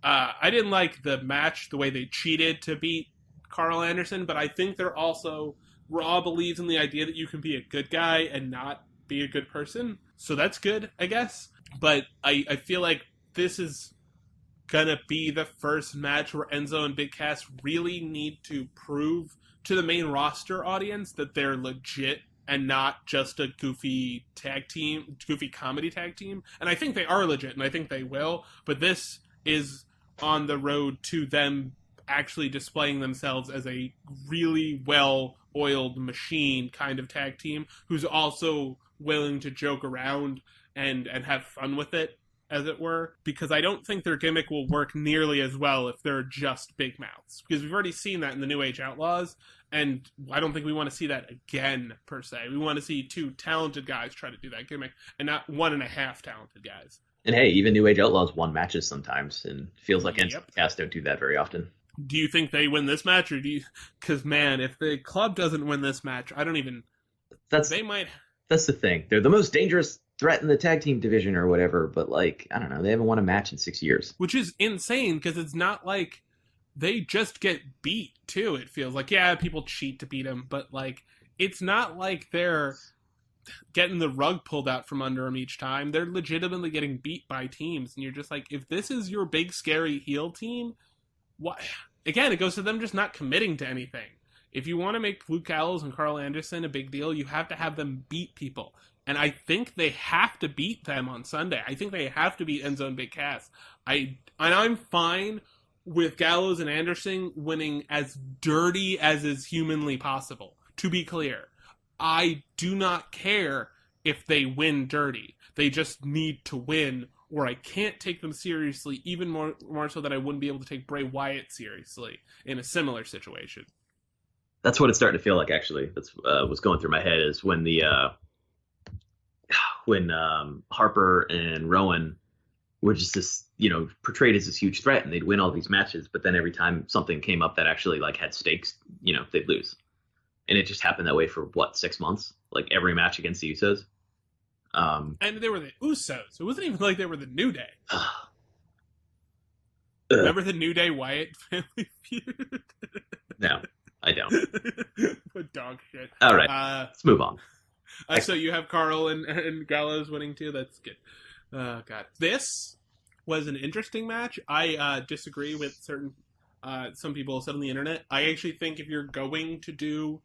I didn't like the match, the way they cheated to beat Carl Anderson, but I think they're also, Raw believes in the idea that you can be a good guy and not be a good person, so that's good, I guess. But I feel like this is gonna be the first match where Enzo and Big Cass really need to prove to the main roster audience that they're legit and not just a goofy comedy tag team. And I think they are legit, and I think they will. But this is on the road to them actually displaying themselves as a really well-oiled machine kind of tag team who's also willing to joke around and have fun with it, as it were, because I don't think their gimmick will work nearly as well if they're just big mouths, because we've already seen that in the New Age Outlaws, and I don't think we want to see that again, per se. We want to see two talented guys try to do that gimmick, and not 1.5 talented guys. And hey, even New Age Outlaws won matches sometimes, and feels like Enzo and Cass don't do that very often. Do you think they win this match, or do you... Because, man, if the club doesn't win this match, I don't even... They might... That's the thing. They're the most dangerous threat in the tag team division or whatever, but, like, I don't know, they haven't won a match in 6 years. Which is insane, because it's not like they just get beat, too, it feels like. Yeah, people cheat to beat them, but, like, it's not like they're getting the rug pulled out from under them each time. They're legitimately getting beat by teams, and you're just like, if this is your big, scary heel team, what? Again, it goes to them just not committing to anything. If you want to make Luke Gallows and Carl Anderson a big deal, you have to have them beat people. And I think they have to beat them on Sunday. I think they have to beat Enzo and Big Cass. I'm fine with Gallows and Anderson winning as dirty as is humanly possible. To be clear, I do not care if they win dirty. They just need to win, or I can't take them seriously, even more so that I wouldn't be able to take Bray Wyatt seriously in a similar situation. That's what it's starting to feel like, actually. That's what's going through my head is when Harper and Rowan were just this, portrayed as this huge threat, and they'd win all these matches, but then every time something came up that actually like had stakes, they'd lose. And it just happened that way for 6 months? Like every match against the Usos. And they were the Usos. It wasn't even like they were the New Day. Remember the New Day Wyatt family feud? No, I don't. What dog shit. All right, let's move on. So you have Carl and Gallows winning too. That's good. Oh, God. This was an interesting match. I disagree with some people said on the internet. I actually think if you're going to do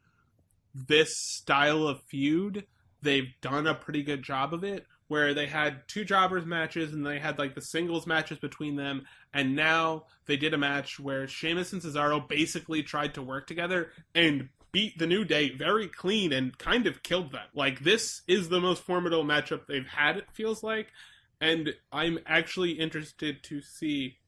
this style of feud, they've done a pretty good job of it, where they had 2 jobbers matches and they had like the singles matches between them, and now they did a match where Sheamus and Cesaro basically tried to work together and beat the New Day very clean and kind of killed them. Like, this is the most formidable matchup they've had, it feels like, and I'm actually interested to see,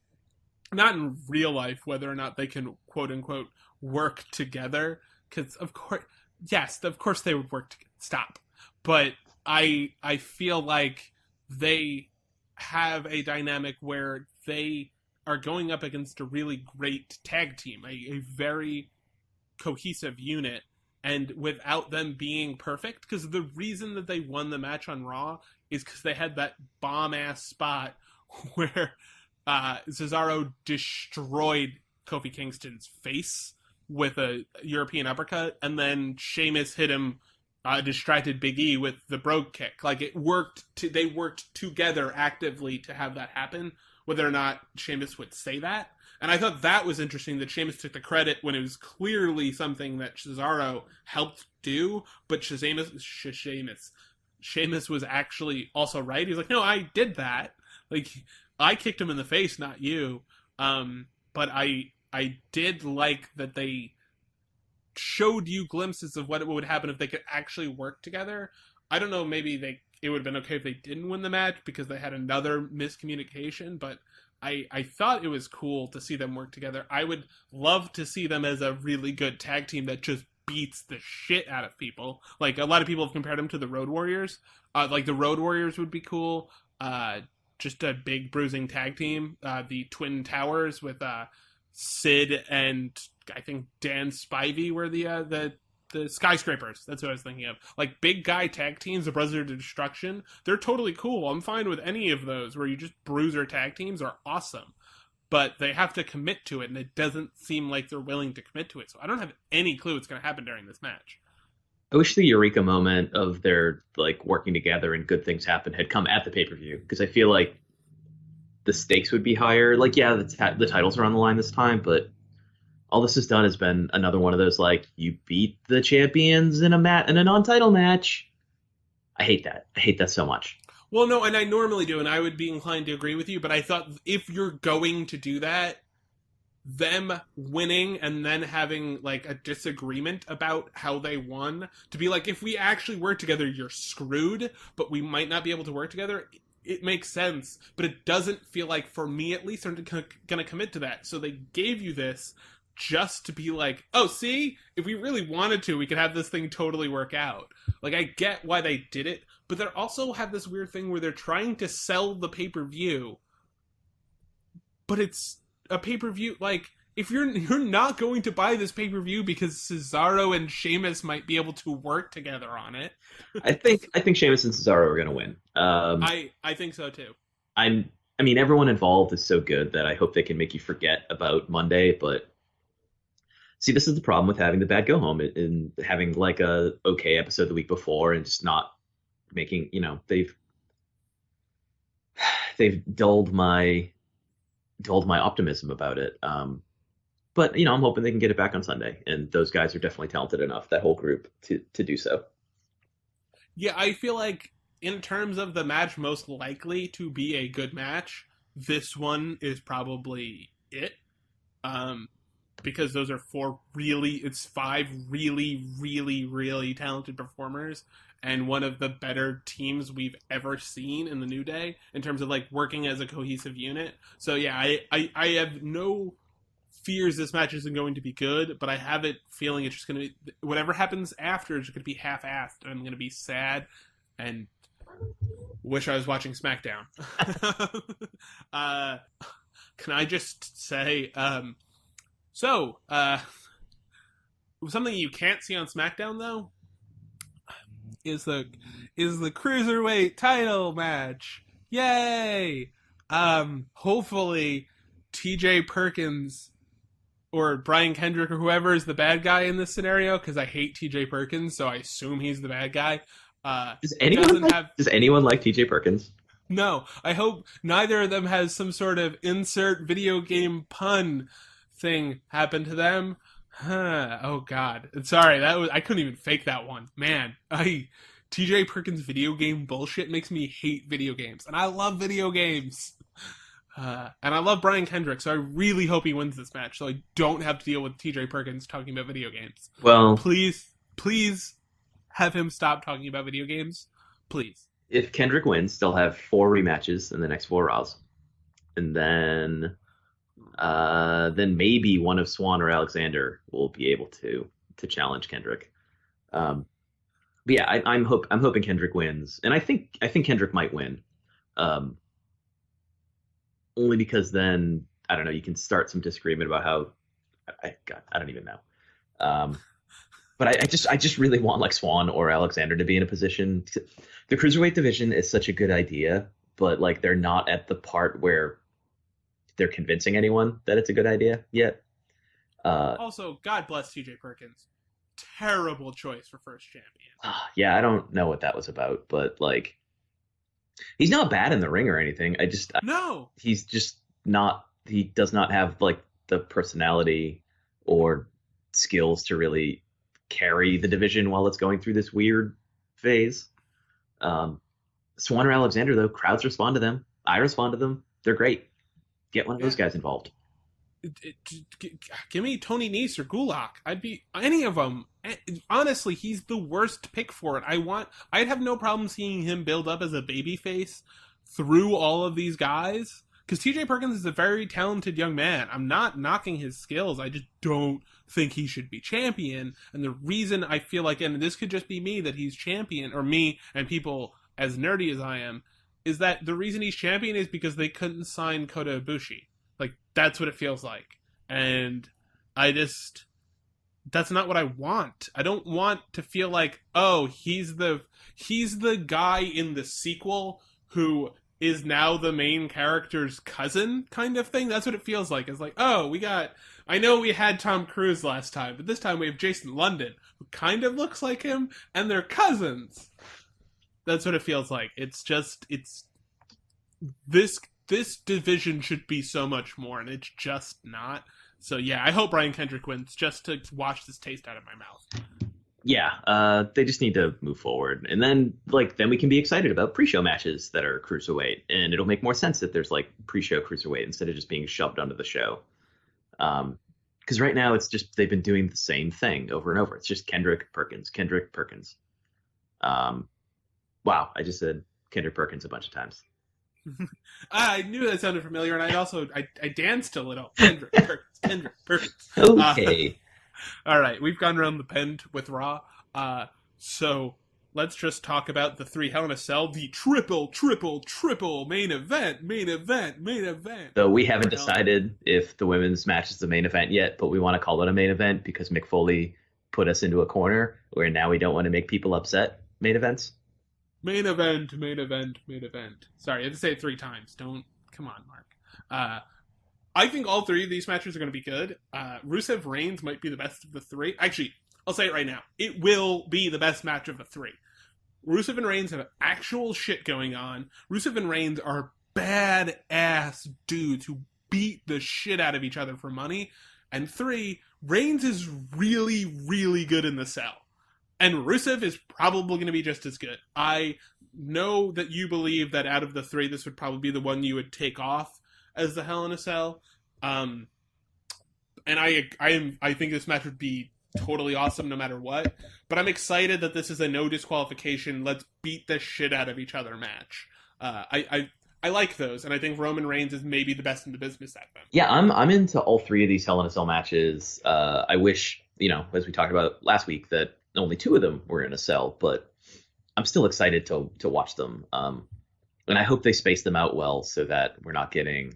not in real life, whether or not they can quote-unquote work together, because of course they would work together. Stop. But I feel like they have a dynamic where they are going up against a really great tag team, a very cohesive unit, and without them being perfect, because the reason that they won the match on Raw is because they had that bomb-ass spot where Cesaro destroyed Kofi Kingston's face with a European uppercut, and then Sheamus hit him, distracted Big E with the brogue kick. Like, it worked. They worked together actively to have that happen, whether or not Sheamus would say that. And I thought that was interesting that Sheamus took the credit when it was clearly something that Cesaro helped do, but Sheamus was actually also right. He's like, no, I did that. Like, I kicked him in the face, not you. But I did like that they showed you glimpses of what would happen if they could actually work together. I don't know, maybe it would have been okay if they didn't win the match because they had another miscommunication, but I thought it was cool to see them work together. I would love to see them as a really good tag team that just beats the shit out of people. Like, a lot of people have compared them to the Road Warriors. Like, the Road Warriors would be cool. Just a big bruising tag team. The Twin Towers with Sid and I think Dan Spivey were the Skyscrapers. That's what I was thinking of. Like, big guy tag teams, the Brothers of Destruction. They're totally cool. I'm fine with any of those where you just bruiser tag teams are awesome. But they have to commit to it, and it doesn't seem like they're willing to commit to it. So I don't have any clue what's going to happen during this match. I wish the eureka moment of their like working together and good things happen had come at the pay-per-view, because I feel like the stakes would be higher. Like, yeah, the titles are on the line this time, but all this has done has been another one of those, like, you beat the champions in a non-title match. I hate that. I hate that so much. Well, no, and I normally do, and I would be inclined to agree with you, but I thought if you're going to do that, them winning and then having, like, a disagreement about how they won, to be like, if we actually work together, you're screwed, but we might not be able to work together, it makes sense, but it doesn't feel like, for me at least, I'm going to commit to that. So they gave you this just to be like, oh, see, if we really wanted to, we could have this thing totally work out. Like, I get why they did it, but they also have this weird thing where they're trying to sell the pay-per-view, but it's a pay-per-view, like, if you're not going to buy this pay-per-view because Cesaro and Sheamus might be able to work together on it. I think Sheamus and Cesaro are going to win. I think so too. I mean, everyone involved is so good that I hope they can make you forget about Monday, but see, this is the problem with having the bad go home and having like a okay episode the week before and just not making, they've dulled my optimism about it. But I'm hoping they can get it back on Sunday, and those guys are definitely talented enough, that whole group, to do so. Yeah, I feel like in terms of the match most likely to be a good match, this one is probably it. Because those are five really, really, really talented performers, and one of the better teams we've ever seen in the New Day in terms of like working as a cohesive unit. So yeah, I have no fears this match isn't going to be good, but I have it feeling it's just going to be, whatever happens after is going to be half-assed, and I'm going to be sad and wish I was watching SmackDown. Can I just say, something you can't see on SmackDown though is the Cruiserweight title match. Yay! Hopefully TJ Perkins or Brian Kendrick or whoever is the bad guy in this scenario, because I hate TJ Perkins, so I assume he's the bad guy. Does anyone like TJ Perkins? No, I hope neither of them has some sort of insert video game pun thing happen to them. Oh God, sorry. I couldn't even fake that one, man. TJ Perkins video game bullshit makes me hate video games, and I love video games. And I love Brian Kendrick, so I really hope he wins this match, so I don't have to deal with TJ Perkins talking about video games. Well, please have him stop talking about video games, please. If Kendrick wins, they'll have 4 rematches in the next 4 Raws, and then maybe one of Swan or Alexander will be able to challenge Kendrick. But yeah, I'm hoping Kendrick wins, and I think Kendrick might win. Only because then, I don't know, you can start some disagreement about how I don't even know. But I just really want like Swan or Alexander to be in a position. The cruiserweight division is such a good idea, but like they're not at the part where they're convincing anyone that it's a good idea yet. Also, God bless TJ Perkins. Terrible choice for first champion. Yeah, I don't know what that was about, but like, he's not bad in the ring or anything. No, he's just not. He does not have like the personality or skills to really carry the division while it's going through this weird phase. Swan or Alexander, though, crowds respond to them. I respond to them. They're great. Get one of those guys involved. Give me Tony Nese or Gulak. I'd be any of them. Honestly, he's the worst pick for it. I'd have no problem seeing him build up as a babyface through all of these guys. Because TJ Perkins is a very talented young man. I'm not knocking his skills. I just don't think he should be champion. And the reason I feel like, and this could just be me, that he's champion, or me and people as nerdy as I am, is that the reason he's champion is because they couldn't sign Kota Ibushi. Like, that's what it feels like. And that's not what I want. I don't want to feel like, oh, he's the guy in the sequel who is now the main character's cousin kind of thing. That's what it feels like. It's like, oh, I know we had Tom Cruise last time, but this time we have Jason London, who kind of looks like him, and they're cousins. That's what it feels like. This division should be so much more, and it's just not. So yeah, I hope Brian Kendrick wins just to wash this taste out of my mouth. Yeah, they just need to move forward, and then we can be excited about pre-show matches that are cruiserweight, and it'll make more sense if there's like pre-show cruiserweight instead of just being shoved onto the show. Because right now it's just they've been doing the same thing over and over. It's just Kendrick Perkins. Wow, I just said Kendrick Perkins a bunch of times. I knew that sounded familiar, and I danced a little. Kendrick Perkins. Okay. All right, we've gone around the bend with Raw. So let's just talk about the 3 Hell in a Cell, the triple main event. So we haven't decided if the women's match is the main event yet, but we want to call it a main event because Mick Foley put us into a corner where now we don't want to make people upset. Main events. Main event. Sorry, I had to say it 3 times. Come on, Mark. I think all 3 of these matches are going to be good. Rusev Reigns might be the best of the 3. Actually, I'll say it right now. It will be the best match of the 3. Rusev and Reigns have actual shit going on. Rusev and Reigns are badass dudes who beat the shit out of each other for money. And 3, Reigns is really, really good in the cell. And Rusev is probably going to be just as good. I know that you believe that out of the 3, this would probably be the one you would take off as the Hell in a Cell. And I think this match would be totally awesome no matter what. But I'm excited that this is a no disqualification, let's beat the shit out of each other match. I like those, and I think Roman Reigns is maybe the best in the business at them. Yeah, I'm into all 3 of these Hell in a Cell matches. I wish, as we talked about last week, that only 2 of them were in a cell, but I'm still excited to watch them. And I hope they space them out well so that we're not getting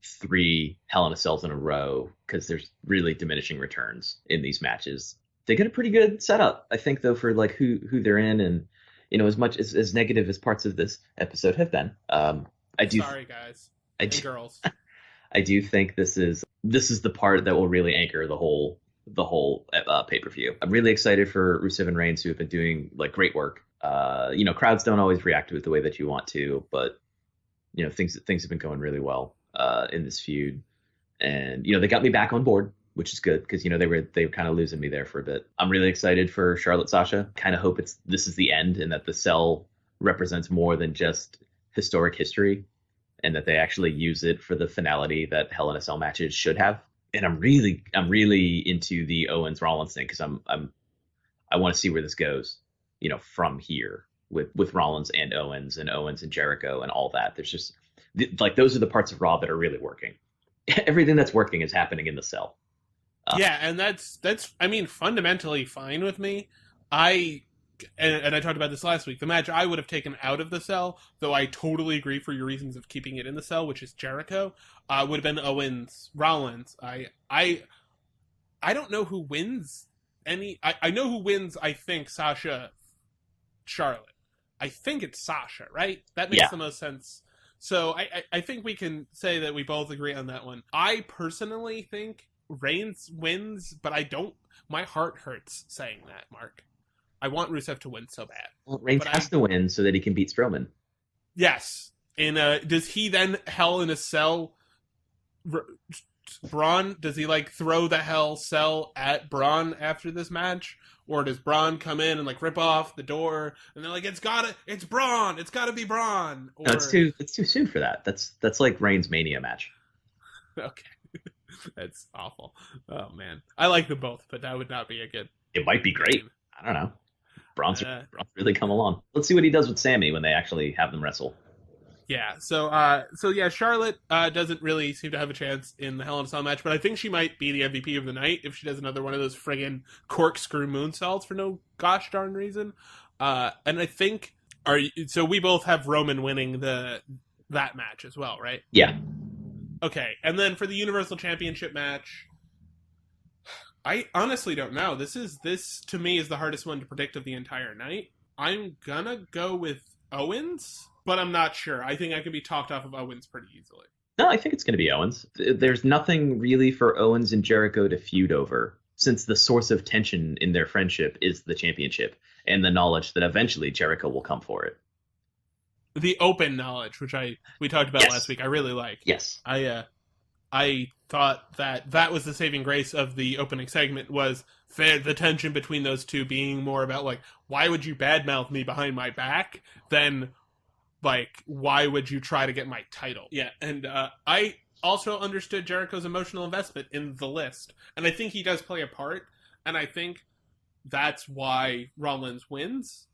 3 Hell in a Cells in a row, because there's really diminishing returns in these matches. They get a pretty good setup, I think, though, for like who they're in, and as much as negative as parts of this episode have been. Sorry, guys and girls. I do think this is the part that will really anchor the whole pay-per-view. I'm really excited for Rusev and Reigns, who have been doing like great work. Crowds don't always react to it the way that you want to, but things have been going really well in this feud, and they got me back on board which is good because they were kind of losing me there for a bit. I'm really excited for Charlotte Sasha. Kind of hope this is the end and that the cell represents more than just historic history, and that they actually use it for the finality that Hell in a Cell matches should have. And I'm really into the Owens Rollins thing because I want to see where this goes, from here with Rollins and Owens and Jericho and all that. There's just like those are the parts of Raw that are really working. Everything that's working is happening in the cell. Yeah, and that's fundamentally fine with me. I talked about this last week. The match I would have taken out of the cell, though I totally agree for your reasons of keeping it in the cell, which is Jericho, would have been Owens Rollins. I don't know who wins any. I know who wins. I think Sasha Charlotte. I think it's Sasha, right? That makes the most sense. So I think we can say that we both agree on that one. I personally think Reigns wins, but I don't. My heart hurts saying that, Mark. I want Rusev to win so bad. Well, Reigns has to win so that he can beat Strowman. Yes. And does he then Hell in a Cell Braun? Does he throw the Hell Cell at Braun after this match? Or does Braun come in and rip off the door and they're like, it's Braun, it's gotta be Braun? Or... No, it's too soon for that. That's like Reigns Mania match. Okay. That's awful. Oh man. I like them both, but that would not be a good. It might be great. I don't know. Braun's really come along. Let's see what he does with Sammy when they actually have them wrestle. Yeah, so Charlotte doesn't really seem to have a chance in the Hell in a Cell match, but I think she might be the MVP of the night if she does another one of those friggin' corkscrew moonsaults for no gosh darn reason. And I think so we both have Roman winning that match as well, right? Yeah. Okay, and then for the Universal Championship match, I honestly don't know. This to me is the hardest one to predict of the entire night. I'm gonna go with Owens, but I'm not sure. I think I can be talked off of Owens pretty easily. No, I think it's going to be Owens. There's nothing really for Owens and Jericho to feud over, since the source of tension in their friendship is the championship and the knowledge that eventually Jericho will come for it. The open knowledge, which we talked about last week, I really like. Yes. I thought that was the saving grace of the opening segment, was the tension between those two being more about why would you badmouth me behind my back than why would you try to get my title? Yeah, and I also understood Jericho's emotional investment in the list, and I think he does play a part, and I think that's why Rollins wins.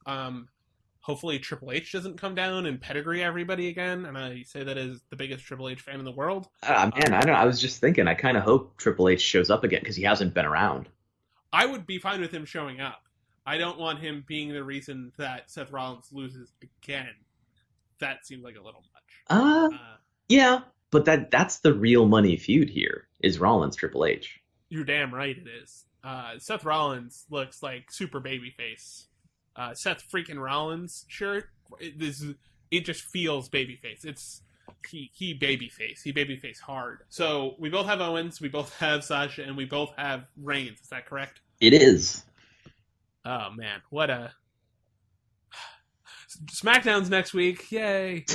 Hopefully Triple H doesn't come down and pedigree everybody again, and I say that as the biggest Triple H fan in the world. Man, I don't know. I was just thinking, I kind of hope Triple H shows up again because he hasn't been around. I would be fine with him showing up. I don't want him being the reason that Seth Rollins loses again. That seemed like a little much. Yeah, but that's the real money feud here, is Rollins Triple H. You're damn right it is. Seth Rollins looks like super babyface. Seth freaking Rollins shirt, it just feels babyface. It's he babyface. He babyface hard. So we both have Owens, we both have Sasha, and we both have Reigns. Is that correct? It is. Oh man, what a SmackDown's next week! Yay!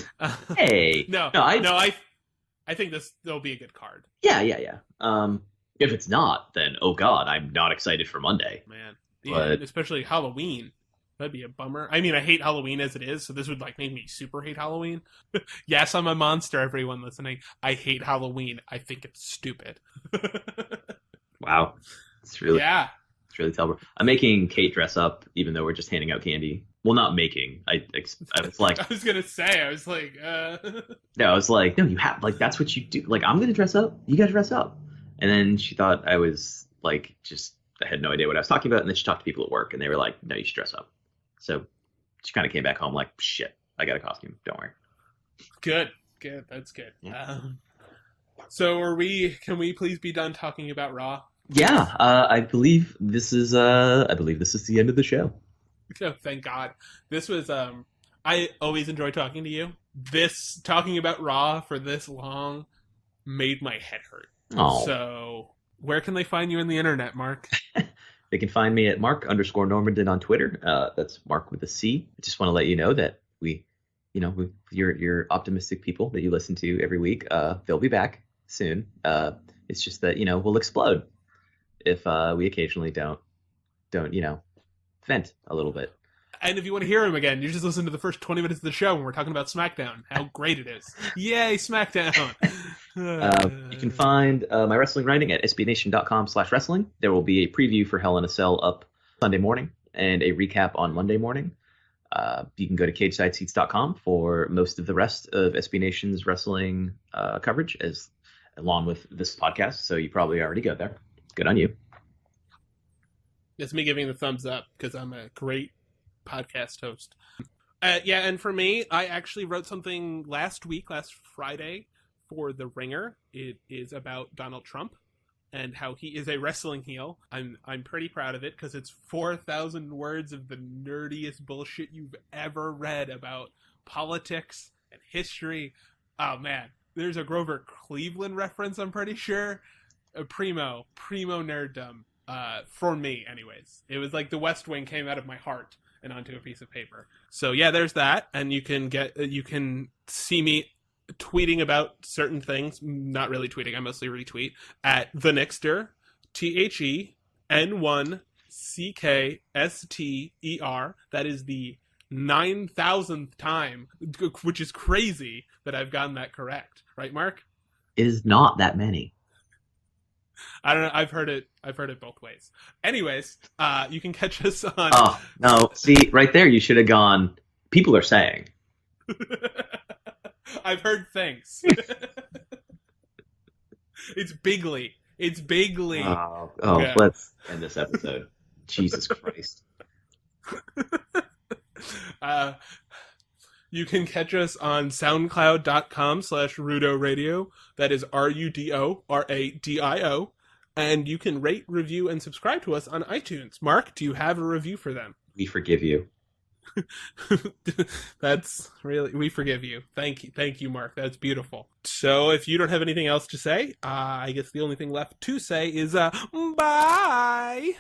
Hey, I think there'll be a good card. Yeah. If it's not, then oh god, I'm not excited for Monday. Man, yeah, especially Halloween. That'd be a bummer. I mean, I hate Halloween as it is, so this would make me super hate Halloween. Yes, I'm a monster, everyone listening. I hate Halloween. I think it's stupid. Wow. It's really terrible. I'm making Kate dress up, even though we're just handing out candy. Well, not making. I was like... I was going to say, No, I was like, no, you have... that's what you do. I'm going to dress up. You got to dress up. And then she thought I was, I had no idea what I was talking about. And then she talked to people at work, and they were like, no, you should dress up. So she kind of came back home like, shit, I got a costume. Don't worry. Good. That's good. Yeah. So can we please be done talking about Raw? Yeah, I believe this is the end of the show. Oh, thank God. This was, I always enjoy talking to you. Talking about Raw for this long made my head hurt. Oh. So where can they find you on the internet, Mark? They can find me at Marc_Normandin on Twitter. That's Mark with a C. I just want to let you know that you're optimistic people that you listen to every week. They'll be back soon. It's just that, we'll explode. if we occasionally don't vent a little bit. And if you want to hear him again, you just listen to the first 20 minutes of the show when we're talking about SmackDown. How great it is. Yay, SmackDown. You can find my wrestling writing at sbnation.com/wrestling. There will be a preview for Hell in a Cell up Sunday morning and a recap on Monday morning. You can go to cagesideseats.com for most of the rest of SB Nation's wrestling coverage, along with this podcast. So you probably already go there. Good on you. It's me giving the thumbs up because I'm a great podcast host. Yeah, and for me, I actually wrote something last Friday, for The Ringer. It is about Donald Trump and how he is a wrestling heel. I'm pretty proud of it because it's 4,000 words of the nerdiest bullshit you've ever read about politics and history. Oh man, there's a Grover Cleveland reference, I'm pretty sure. Primo nerddom. For me, anyways. It was like the West Wing came out of my heart and onto a piece of paper. So yeah, there's that, and you can see me tweeting about certain things. Not really tweeting, I mostly retweet at the Nixter, THEN1CKSTER. That is the 9,000th time, which is crazy that I've gotten that correct. Right, Mark? It is not that many. I don't know. I've heard it both ways. Anyways, you can catch us on. Oh no! See, right there, you should have gone. People are saying. I've heard things. It's bigly. Oh, yeah. Let's end this episode. Jesus Christ. You can catch us on soundcloud.com/Rudo Radio. That is RUDORADIO. And you can rate, review, and subscribe to us on iTunes. Mark, do you have a review for them? We forgive you. That's really, we forgive you. Thank you, Mark. That's beautiful. So if you don't have anything else to say, I guess the only thing left to say is bye.